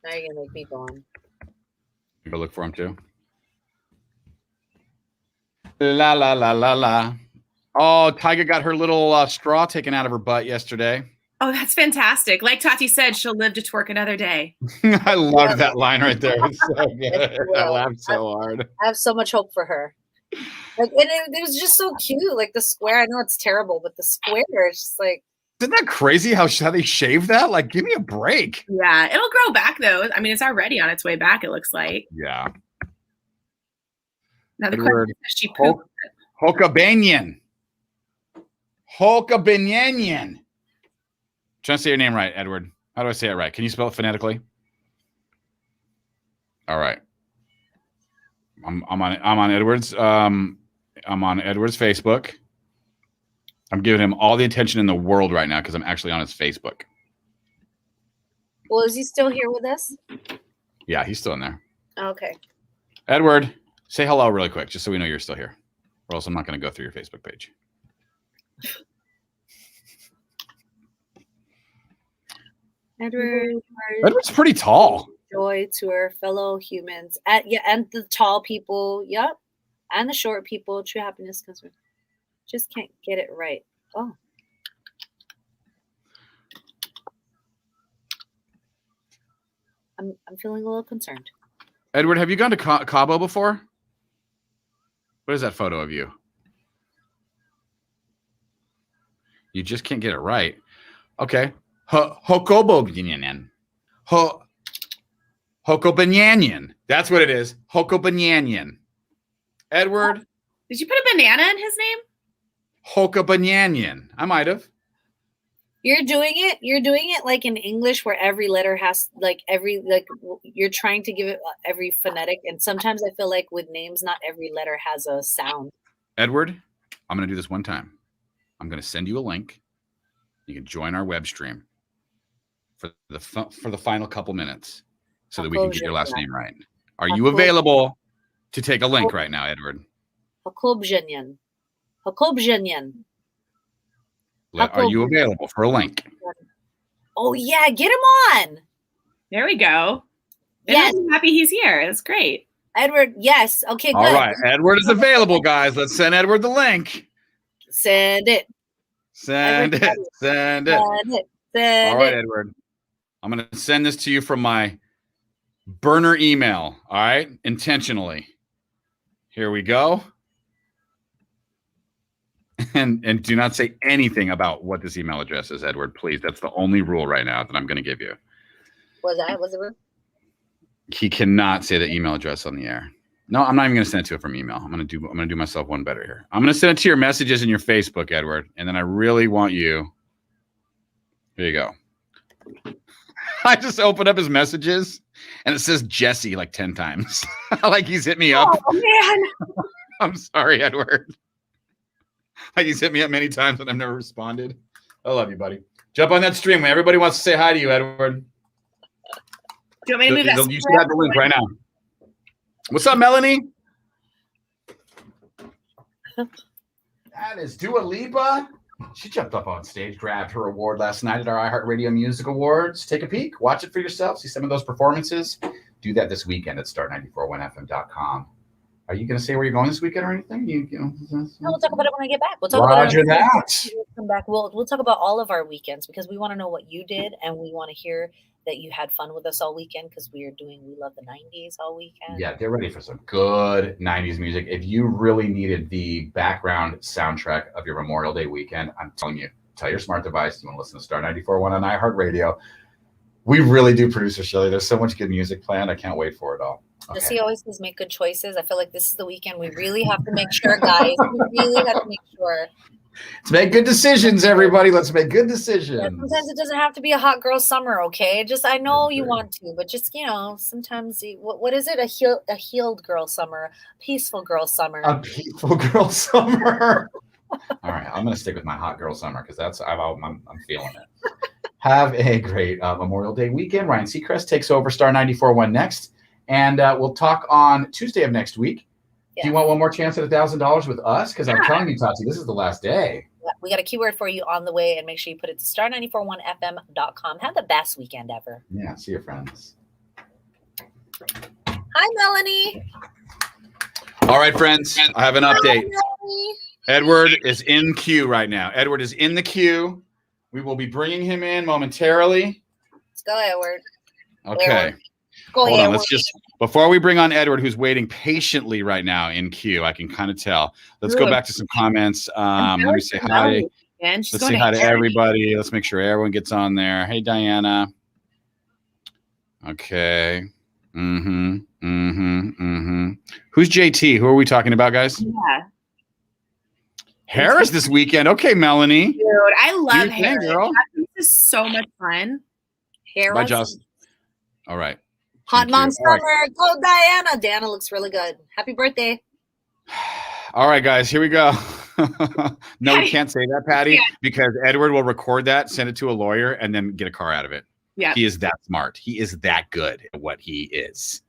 [SPEAKER 6] Now you're gonna make me go on.
[SPEAKER 3] You go look for him too. La la la la la. Oh, Tiger got her little straw taken out of her butt yesterday.
[SPEAKER 4] Oh, that's fantastic. Like Tati said, she'll live to twerk another day.
[SPEAKER 3] I love that line right there. It's so good. I laughed so hard.
[SPEAKER 6] I have so much hope for her. Like, and it was just so cute. Like the square. I know it's terrible, but the square is just like.
[SPEAKER 3] Isn't that crazy how they shave that? Like, give me a break.
[SPEAKER 4] Yeah, it'll grow back though. I mean, it's already on its way back, it looks like.
[SPEAKER 3] Yeah.
[SPEAKER 4] Now the
[SPEAKER 3] Edward,
[SPEAKER 4] question is, she pooped.
[SPEAKER 3] Hakobjanyan. Hakobjanyan. Trying to say your name right, Edward. How do I say it right? Can you spell it phonetically? All right. I'm on Edward's Facebook. I'm giving him all the attention in the world right now because I'm actually on his Facebook.
[SPEAKER 6] Well, is he still here with us?
[SPEAKER 3] Yeah, he's still in there.
[SPEAKER 6] Okay.
[SPEAKER 3] Edward, say hello really quick, just so we know you're still here. Or else I'm not going to go through your Facebook page. Edward's pretty tall.
[SPEAKER 6] Joy to our fellow humans. And the tall people. Yep. And the short people. True happiness comes from. Just can't get it right. Oh. I'm feeling a little concerned.
[SPEAKER 3] Edward, have you gone to Cabo before? What is that photo of you? You just can't get it right. Okay. Hakobjanyan. Hakobjanyan. That's what it is. Hakobjanyan. Edward.
[SPEAKER 4] Did you put a banana in his name?
[SPEAKER 3] Hakobjanyan. I might have.
[SPEAKER 6] You're doing it like in English where every letter has you're trying to give it every phonetic. And sometimes I feel like with names, not every letter has a sound.
[SPEAKER 3] Edward, I'm going to do this one time. I'm going to send you a link. You can join our web stream for the final couple minutes so that we can get your last name right. Are you available to take a link right now, Edward?
[SPEAKER 6] Hakobjanyan.
[SPEAKER 3] Are you available for a link?
[SPEAKER 6] Oh, yeah. Get him on.
[SPEAKER 4] There we go.
[SPEAKER 6] Yes.
[SPEAKER 4] I'm happy he's here. That's great.
[SPEAKER 6] Edward, yes. Okay, good.
[SPEAKER 3] All right. Edward is available, guys. Let's send Edward the link.
[SPEAKER 6] Send it.
[SPEAKER 3] Send it. All right, Edward. I'm going to send this to you from my burner email. All right. Intentionally. Here we go. And do not say anything about what this email address is, Edward, please. That's the only rule right now that I'm going to give you.
[SPEAKER 6] Was it rule?
[SPEAKER 3] He cannot say the email address on the air. No, I'm not even going to send it to it from email. I'm going to do myself one better here. I'm going to send it to your messages in your Facebook, Edward, and then I really want you. Here you go. I just opened up his messages, and it says Jesse like 10 times. Like he's hit me up.
[SPEAKER 4] Oh man.
[SPEAKER 3] I'm sorry, Edward. Like he's hit me up many times and I've never responded. I love you, buddy. Jump on that stream. Everybody wants to say hi to you, Edward.
[SPEAKER 4] Do you want me to move that?
[SPEAKER 3] You should have the link right now. What's up, Melanie? That is Dua Lipa. She jumped up on stage, grabbed her award last night at our iHeartRadio Music Awards. Take a peek. Watch it for yourself. See some of those performances. Do that this weekend at start941fm.com. Are you going to say where you're going this weekend or anything?
[SPEAKER 6] No, we'll talk about it when I get back. We'll talk about it when we come back. We'll talk about all of our weekends because we want to know what you did and we want to hear that you had fun with us all weekend because we love the 90s all weekend.
[SPEAKER 3] Yeah, get ready for some good 90s music. If you really needed the background soundtrack of your Memorial Day weekend, I'm telling you, tell your smart device you want to listen to Star 94.1 on iHeartRadio. We really do, producer Shelly. There's so much good music planned. I can't wait for it all. Okay.
[SPEAKER 6] Jesse always says make good choices. I feel like this is the weekend we really have to make sure, guys. We really have to make sure.
[SPEAKER 3] Let's make good decisions, everybody. Let's make good decisions.
[SPEAKER 6] Yeah, sometimes it doesn't have to be a hot girl summer, okay? Just I know you want to, but just sometimes what is it? A healed girl summer, peaceful girl summer.
[SPEAKER 3] A peaceful girl summer. All right, I'm gonna stick with my hot girl summer because I'm feeling it. Have a great Memorial Day weekend. Ryan Seacrest takes over Star 94.1 next, and we'll talk on Tuesday of next week. Yeah. Do you want one more chance at $1,000 with us? Because I'm telling you, Tati, this is the last day.
[SPEAKER 6] We got a keyword for you on the way, and make sure you put it to star941fm.com. Have the best weekend ever.
[SPEAKER 3] Yeah, see you, friends.
[SPEAKER 6] Hi, Melanie.
[SPEAKER 3] All right, friends, I have an update. Edward is in queue right now. Edward is in the queue. We will be bringing him in momentarily.
[SPEAKER 6] Let's go, Edward.
[SPEAKER 3] Okay.
[SPEAKER 6] Edward. Hold
[SPEAKER 3] on. Let's just, before we bring on Edward, who's waiting patiently right now in queue, I can kind of tell. Let's go back to some comments. Let me say hi. Let's say hi to everybody. Let's make sure everyone gets on there. Hey, Diana. Okay. Who's JT? Who are we talking about, guys?
[SPEAKER 4] Yeah.
[SPEAKER 3] Harris this weekend. Okay, Melanie.
[SPEAKER 4] Dude, I love Harris. Girl. This is so much fun.
[SPEAKER 6] Harris.
[SPEAKER 3] Bye, Joss. All right.
[SPEAKER 6] Hot Mom Summer. Right. Go, Diana. Diana looks really good. Happy birthday.
[SPEAKER 3] All right, guys. Here we go. No, we can't say that, Patty, because Edward will record that, send it to a lawyer, and then get a car out of it. Yeah. He is that smart. He is that good at what he is.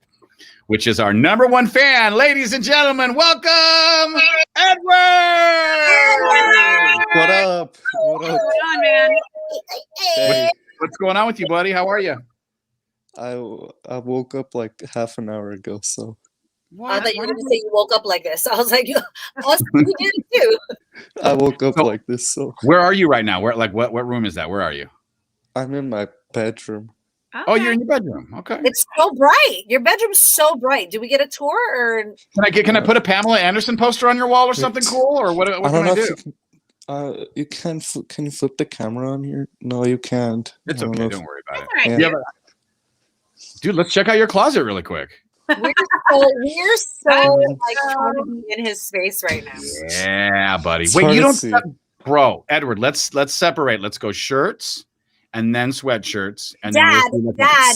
[SPEAKER 3] Which is our #1 fan. Ladies and gentlemen, welcome, Edward!
[SPEAKER 7] What up? What up?
[SPEAKER 4] What's going on, man?
[SPEAKER 6] Hey.
[SPEAKER 3] What's going on with you, buddy? How are you?
[SPEAKER 7] I woke up like half an hour ago, so.
[SPEAKER 6] What? I thought you were going to say you woke up like this. I was like, we did it too.
[SPEAKER 7] I woke up like this, so.
[SPEAKER 3] Where are you right now? Where, like, what room is that? Where are you?
[SPEAKER 7] I'm in my bedroom.
[SPEAKER 3] Okay. Oh, you're in your bedroom. Okay.
[SPEAKER 6] It's so bright. Your bedroom's so bright. Do we get a tour or?
[SPEAKER 3] Can I put a Pamela Anderson poster on your wall or something cool? Or what can I do?
[SPEAKER 7] You can you flip the camera on here? No, you can't.
[SPEAKER 3] It's okay. Don't worry about it. Yeah. Dude, let's check out your closet really quick.
[SPEAKER 6] We're so like trying to be in his space right now.
[SPEAKER 3] Yeah, buddy. Wait, you don't, bro, Edward. Let's separate. Let's go shirts. And then sweatshirts. And
[SPEAKER 6] Dad, Dad.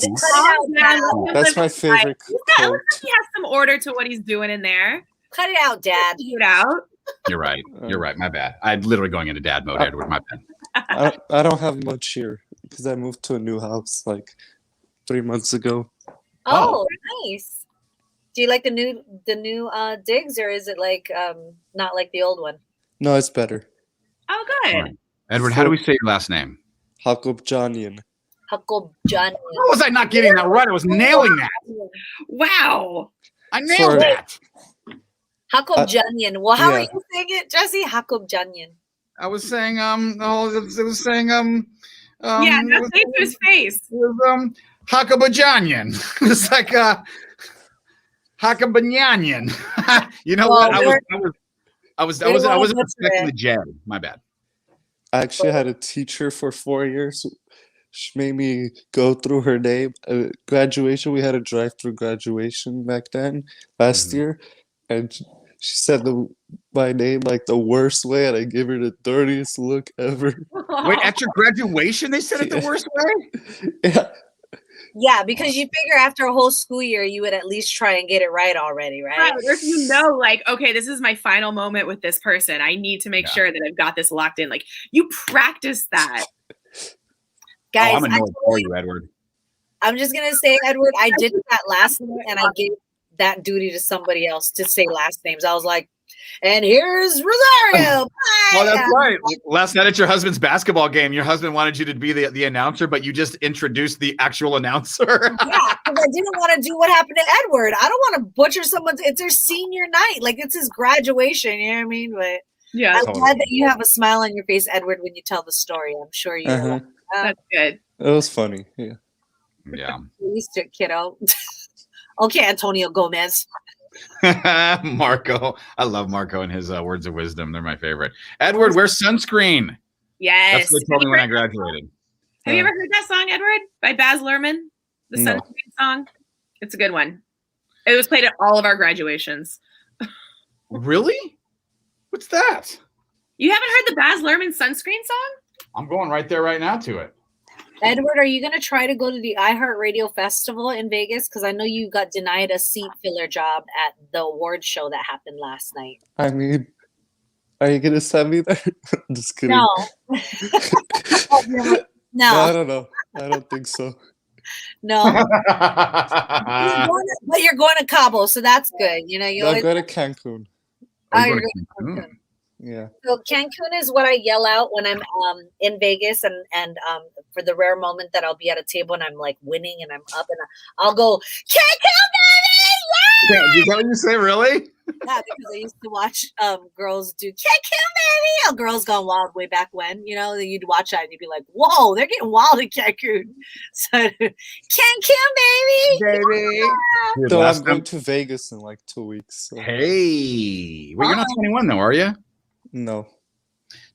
[SPEAKER 7] That's my favorite coat.
[SPEAKER 4] He has some order to what he's doing in there.
[SPEAKER 6] Cut it out, Dad.
[SPEAKER 4] Cut it out.
[SPEAKER 3] You're right. You're right. My bad. I'm literally going into dad mode, Edward. My bad.
[SPEAKER 7] I don't have much here because I moved to a new house like 3 months ago.
[SPEAKER 6] Oh, nice. Do you like the new digs, or is it like not like the old one?
[SPEAKER 7] No, it's better.
[SPEAKER 4] Oh, good.
[SPEAKER 3] Right. Edward, how do we say your last name?
[SPEAKER 7] Hakobjanyan.
[SPEAKER 6] Hakobjanyan.
[SPEAKER 3] How was I not getting that right? I was nailing that.
[SPEAKER 4] Wow.
[SPEAKER 3] I nailed that.
[SPEAKER 6] Hakobjanyan. Well, how are you saying it, Jesse? Hakobjanyan.
[SPEAKER 3] I was saying
[SPEAKER 4] yeah, no, say to his face.
[SPEAKER 3] It was Hakobjanyan. It's like Hakobjanyan. You know what? I wasn't expecting the J. My bad.
[SPEAKER 7] I actually had a teacher for 4 years. She made me go through her name. Graduation, we had a drive-through graduation back then, last year. And she said my name like the worst way, and I gave her the dirtiest look ever.
[SPEAKER 3] Wait, at your graduation, they said it the worst way?
[SPEAKER 7] Yeah.
[SPEAKER 6] Yeah, because you figure after a whole school year, you would at least try and get it right already, right?
[SPEAKER 4] Right. Or if you know, like, okay, this is my final moment with this person. I need to make sure that I've got this locked in. Like, you practice that.
[SPEAKER 6] Guys,
[SPEAKER 3] I'm annoyed for you, Edward.
[SPEAKER 6] I'm just going to say, Edward, I did that last night, and I gave that duty to somebody else to say last names. I was like, and here's Rosario.
[SPEAKER 3] Oh, that's right. Last night at your husband's basketball game, your husband wanted you to be the announcer, but you just introduced the actual announcer.
[SPEAKER 6] Yeah, because I didn't want to do what happened to Edward. I don't want to butcher someone's. It's their senior night. Like, it's his graduation. You know what I mean? But
[SPEAKER 4] yeah,
[SPEAKER 6] I'm glad that you have a smile on your face, Edward, when you tell the story. I'm sure you.
[SPEAKER 4] That's good.
[SPEAKER 7] It was funny. Yeah.
[SPEAKER 3] Yeah.
[SPEAKER 6] Easter, kiddo. Okay, Antonio Gomez.
[SPEAKER 3] Marco. I love Marco and his words of wisdom. They're my favorite. Edward, wear sunscreen.
[SPEAKER 4] Yes.
[SPEAKER 3] That's what they told me when I graduated.
[SPEAKER 4] Have you ever heard that song, Edward, by Baz Luhrmann? The
[SPEAKER 7] No.
[SPEAKER 4] Sunscreen song? It's a good one. It was played at all of our graduations.
[SPEAKER 3] Really? What's that?
[SPEAKER 4] You haven't heard the Baz Luhrmann Sunscreen song?
[SPEAKER 3] I'm going right there right now to it.
[SPEAKER 6] Edward, are you going to try to go to the iHeartRadio Festival in Vegas? Because I know you got denied a seat filler job at the award show that happened last night.
[SPEAKER 7] I mean, are you going to send me there? I'm just kidding.
[SPEAKER 6] No.
[SPEAKER 7] No, I
[SPEAKER 6] No.
[SPEAKER 7] don't know. I don't think so.
[SPEAKER 6] No. But you're going to Cabo, so that's good. You know, you
[SPEAKER 7] No, I'm
[SPEAKER 6] always
[SPEAKER 7] going to Cancun.
[SPEAKER 6] Oh,
[SPEAKER 3] You're
[SPEAKER 6] you're
[SPEAKER 3] going to
[SPEAKER 6] going to Cancun.
[SPEAKER 7] Yeah.
[SPEAKER 6] So Cancun is what I yell out when I'm in Vegas and for the rare moment that I'll be at a table and I'm like winning and I'm up and I'll go Cancun, baby!
[SPEAKER 3] Yeah, is that what you say, really?
[SPEAKER 6] Yeah, because I used to watch girls do Cancun, baby! Oh, Girls Gone Wild way back when, you know, you'd watch that and you'd be like, whoa, they're getting wild in Cancun. So Cancun, baby!
[SPEAKER 3] Baby. Dude,
[SPEAKER 7] So
[SPEAKER 3] last
[SPEAKER 7] I'm going
[SPEAKER 3] time-
[SPEAKER 7] to Vegas in like 2 weeks. So.
[SPEAKER 3] Hey. Wait, you're not 21 though, are you?
[SPEAKER 7] No.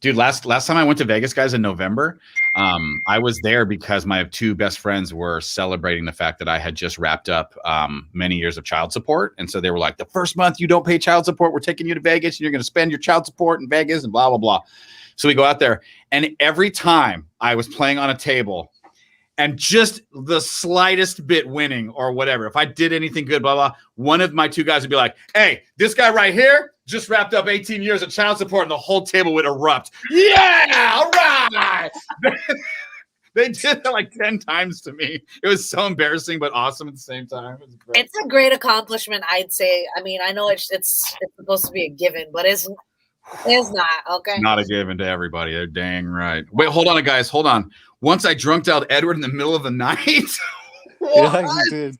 [SPEAKER 3] Dude, last time I went to Vegas, guys, in November, I was there because my two best friends were celebrating the fact that I had just wrapped up many years of child support. And so they were like, the first month you don't pay child support, we're taking you to Vegas and you're going to spend your child support in Vegas and blah, blah, blah. So we go out there. And every time I was playing on a table and just the slightest bit winning or whatever, if I did anything good, blah, blah, one of my two guys would be like, hey, this guy right here just wrapped up 18 years of child support, and the whole table would erupt. Yeah, all right. They did that like 10 times to me. It was so embarrassing, but awesome at the same time. It was great.
[SPEAKER 6] It's a great accomplishment, I'd say. I mean, I know it's supposed to be a given, but it's not, okay?
[SPEAKER 3] Not a given to everybody. They're dang right. Wait, hold on, guys. Hold on. Once I drunked out Edward in the middle of the night.
[SPEAKER 7] Yeah, you did.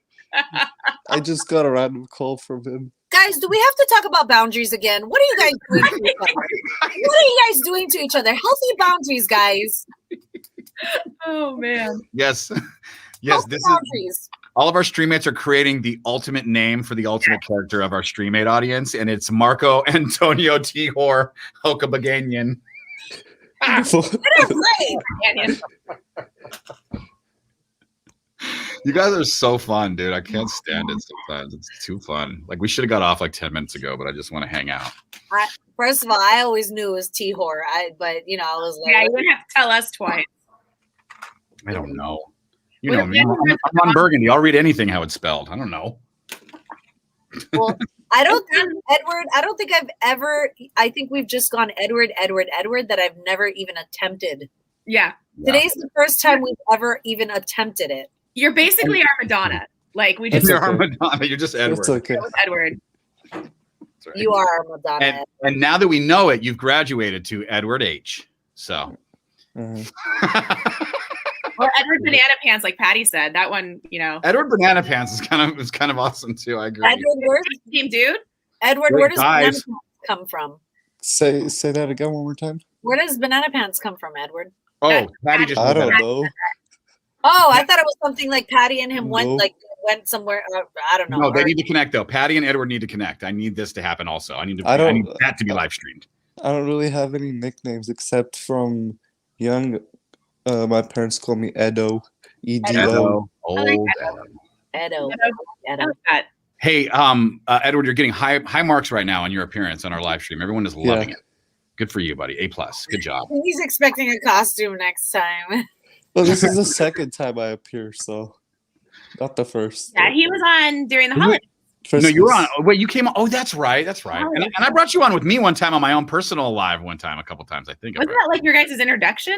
[SPEAKER 7] I just got a random call from him.
[SPEAKER 6] Guys, do we have to talk about boundaries again? What are you guys doing to each other? What are you guys doing to each other? Healthy boundaries, guys.
[SPEAKER 4] Oh, man.
[SPEAKER 3] Yes. Yes,
[SPEAKER 6] Healthy
[SPEAKER 3] this is
[SPEAKER 6] boundaries.
[SPEAKER 3] all of our streammates are creating the ultimate name for the ultimate character of our streammate audience, and it's Marco Antonio Tihor Hakobjanyan.
[SPEAKER 4] Canyon.
[SPEAKER 3] You guys are so fun, dude. I can't stand it sometimes. It's too fun. Like, we should have got off like 10 minutes ago, but I just want to hang out.
[SPEAKER 6] First of all, I always knew it was T-Whore. But, you know, I was like,
[SPEAKER 4] Yeah, you wouldn't have to tell us twice.
[SPEAKER 3] I don't know. You
[SPEAKER 4] What
[SPEAKER 3] know
[SPEAKER 4] if
[SPEAKER 3] me.
[SPEAKER 4] Edward
[SPEAKER 3] I'm Ron Burgundy. I'll read anything how it's spelled. I don't know.
[SPEAKER 6] well, I don't think I've ever, I think we've just gone Edward, that I've never even attempted.
[SPEAKER 4] Yeah.
[SPEAKER 6] Today's the first time we've ever even attempted it.
[SPEAKER 4] You're basically our Madonna. Like, we just
[SPEAKER 3] You're
[SPEAKER 7] okay.
[SPEAKER 3] our Madonna. You're just Edward.
[SPEAKER 7] It's okay.
[SPEAKER 4] go with Edward.
[SPEAKER 3] That's right.
[SPEAKER 6] You are our Madonna.
[SPEAKER 3] And now that we know it, you've graduated to Edward H. So.
[SPEAKER 7] Mhm.
[SPEAKER 4] Or Edward Banana Pants, like Patti said. That one, you know.
[SPEAKER 3] Edward Banana Pants is kind of awesome too. I agree.
[SPEAKER 6] Edward,
[SPEAKER 4] Team dude.
[SPEAKER 6] where does banana
[SPEAKER 3] Guys.
[SPEAKER 6] pants come from?
[SPEAKER 7] Say that again one more time.
[SPEAKER 6] Where does banana pants come from, Edward?
[SPEAKER 3] Oh, Patty just
[SPEAKER 7] I
[SPEAKER 3] did
[SPEAKER 7] don't
[SPEAKER 3] that.
[SPEAKER 7] know.
[SPEAKER 6] Oh, I thought it was something like Patty and him went
[SPEAKER 7] Nope.
[SPEAKER 6] somewhere. I don't know.
[SPEAKER 3] No, they
[SPEAKER 6] Or-
[SPEAKER 3] need to connect though. Patty and Edward need to connect. I need this to happen also. I need
[SPEAKER 7] I don't-
[SPEAKER 3] need that to be live streamed.
[SPEAKER 7] I don't really have any nicknames except from young. My parents call me Edo. Edo.
[SPEAKER 3] Edo.
[SPEAKER 4] I like
[SPEAKER 3] Old
[SPEAKER 4] Edo.
[SPEAKER 3] Edo.
[SPEAKER 6] Edo.
[SPEAKER 4] I
[SPEAKER 6] Edo.
[SPEAKER 4] like that.
[SPEAKER 3] Hey, Edward, you're getting high marks right now on your appearance on our live stream. Everyone is loving it. Good for you, buddy. A+. Good job.
[SPEAKER 6] He's expecting a costume next time.
[SPEAKER 7] Well, this is the second time I appear, so not the first.
[SPEAKER 4] Yeah, he was on during the
[SPEAKER 3] Mhm.
[SPEAKER 4] holidays.
[SPEAKER 3] No, you were on.
[SPEAKER 7] Christmas.
[SPEAKER 3] Oh, wait, you came on. Oh, that's right. That's right.
[SPEAKER 4] Oh,
[SPEAKER 3] And,
[SPEAKER 4] yeah.
[SPEAKER 3] and I brought you on with me one time on my own personal live one time, a couple times, I think.
[SPEAKER 4] Wasn't that like your guys' introduction?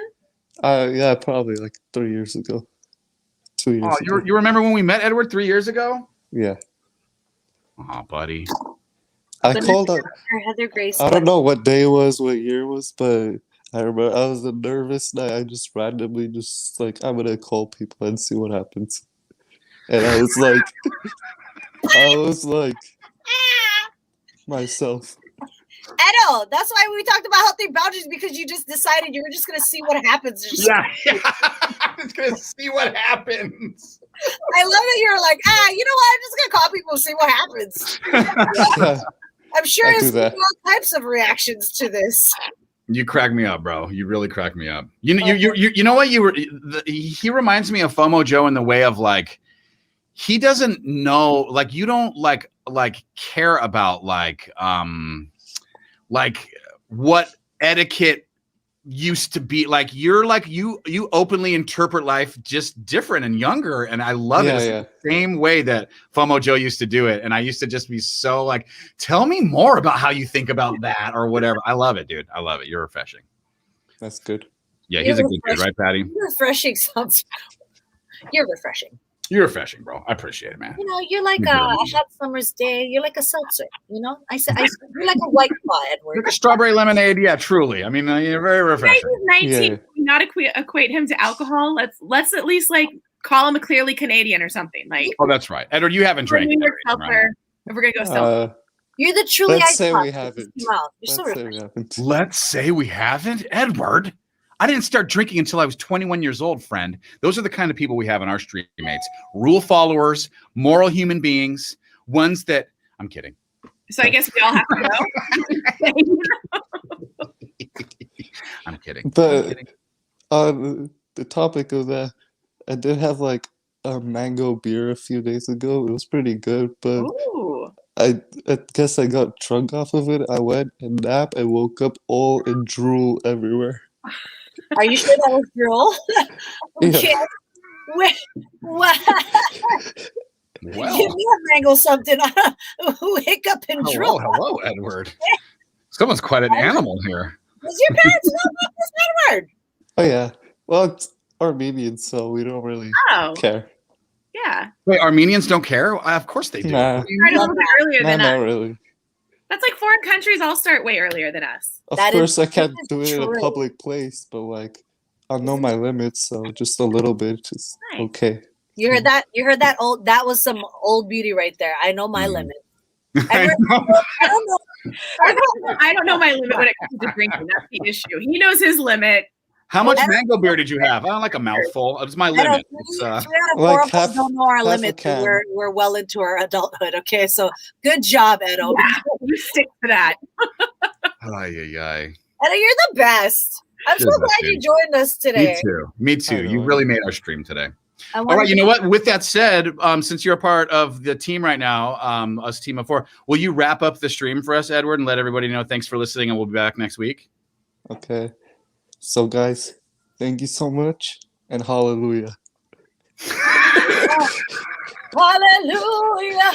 [SPEAKER 7] Yeah, probably like 3 years ago. 2 years
[SPEAKER 3] Oh,
[SPEAKER 7] ago.
[SPEAKER 3] you remember when we met, Edward, 3 years ago?
[SPEAKER 7] Yeah.
[SPEAKER 3] Oh, buddy.
[SPEAKER 7] I
[SPEAKER 6] But
[SPEAKER 7] called up.
[SPEAKER 6] Heather Grace.
[SPEAKER 7] I don't know what day it was, what year it was, but I remember I was a nervous night. I just randomly just like, I'm gonna call people and see what happens. And I was like myself.
[SPEAKER 6] Edo, that's why we talked about healthy boundaries, because you just decided you were just gonna see what happens.
[SPEAKER 3] Yeah. I'm just going to see what happens.
[SPEAKER 6] I love that you're like, you know what? I'm just gonna call people and see what happens.
[SPEAKER 7] Yeah,
[SPEAKER 6] I'm sure
[SPEAKER 7] I
[SPEAKER 6] there's
[SPEAKER 7] do that.
[SPEAKER 6] all types of reactions to this.
[SPEAKER 3] You crack me up, bro. You really crack me up. You know what? He reminds me of FOMO Joe in the way of like, he doesn't know, like, you don't like care about like what etiquette used to be. Like, you're like, you openly interpret life just different and younger, and I love it. It's the same way that FOMO Joe used to do it, and I used to just be so like, tell me more about how you think about that or whatever. I love it, dude. I love it. You're refreshing.
[SPEAKER 7] That's good.
[SPEAKER 3] Yeah, he's a good dude, right, Patty?
[SPEAKER 6] Refreshing sounds. You're refreshing.
[SPEAKER 3] You're refreshing, bro. I appreciate it, man.
[SPEAKER 6] You know, you're like a hot summer's day. You're like a seltzer. You know, I said you're like a white claw, Edward.
[SPEAKER 3] Like a strawberry lemonade. Yeah, truly. I mean, you're very refreshing.
[SPEAKER 4] He's 19. Not equate him to alcohol. Let's at least like call him a clearly Canadian or something. Like,
[SPEAKER 3] oh, that's right, Edward. You haven't drank.
[SPEAKER 4] Right? If we're gonna go seltzer,
[SPEAKER 6] you're the truly.
[SPEAKER 7] Let's say we haven't.
[SPEAKER 6] You're
[SPEAKER 3] Let's say we haven't, Edward. I didn't start drinking until I was 21 years old, friend. Those are the kind of people we have in our Streammates. Rule followers, moral human beings, ones that... I'm kidding.
[SPEAKER 4] So I guess we all have to go.
[SPEAKER 3] I'm kidding.
[SPEAKER 7] But on the topic of that, I did have like a mango beer a few days ago. It was pretty good, but I guess I got drunk off of it. I went and napped and woke up all in drool everywhere.
[SPEAKER 6] Are you sure that was drool? Okay.
[SPEAKER 7] Yeah.
[SPEAKER 6] What?
[SPEAKER 3] Well,
[SPEAKER 6] Give me a mango something. Hiccup and drool.
[SPEAKER 3] Hello, Edward. Someone's quite an animal here.
[SPEAKER 6] Does your parents know about this, Edward?
[SPEAKER 7] Oh yeah. Well, it's Armenian, so we don't really care.
[SPEAKER 4] Yeah.
[SPEAKER 3] Wait, Armenians don't care? Of course they do.
[SPEAKER 7] Nah.
[SPEAKER 4] Started a little bit earlier than us.
[SPEAKER 7] Not really.
[SPEAKER 4] That's like foreign countries all start way earlier than us.
[SPEAKER 7] Of course, I can't do it in a public place, but like, I know my limits, so just a little bit is okay.
[SPEAKER 6] You heard that? You heard that? Old. That was some old beauty right there. I know my limit. I
[SPEAKER 4] don't know my limit when it comes to drinking. That's the issue. He knows his limit.
[SPEAKER 3] How much mango beer did you have? I don't like a mouthful. It's my limit. It's,
[SPEAKER 6] like don't know our limit. We're well into our adulthood. Okay, so good job, Edo.
[SPEAKER 4] Yeah, we stick to that.
[SPEAKER 3] Ay.
[SPEAKER 6] Edo, you're the best. I'm so glad you joined us today.
[SPEAKER 3] Me too. You really made our stream today. All right, you know what? With that said, since you're a part of the team right now, us team of 4, will you wrap up the stream for us, Edward, and let everybody know thanks for listening, and we'll be back next week?
[SPEAKER 7] Okay. So, guys, thank you so much, and hallelujah.
[SPEAKER 6] Hallelujah.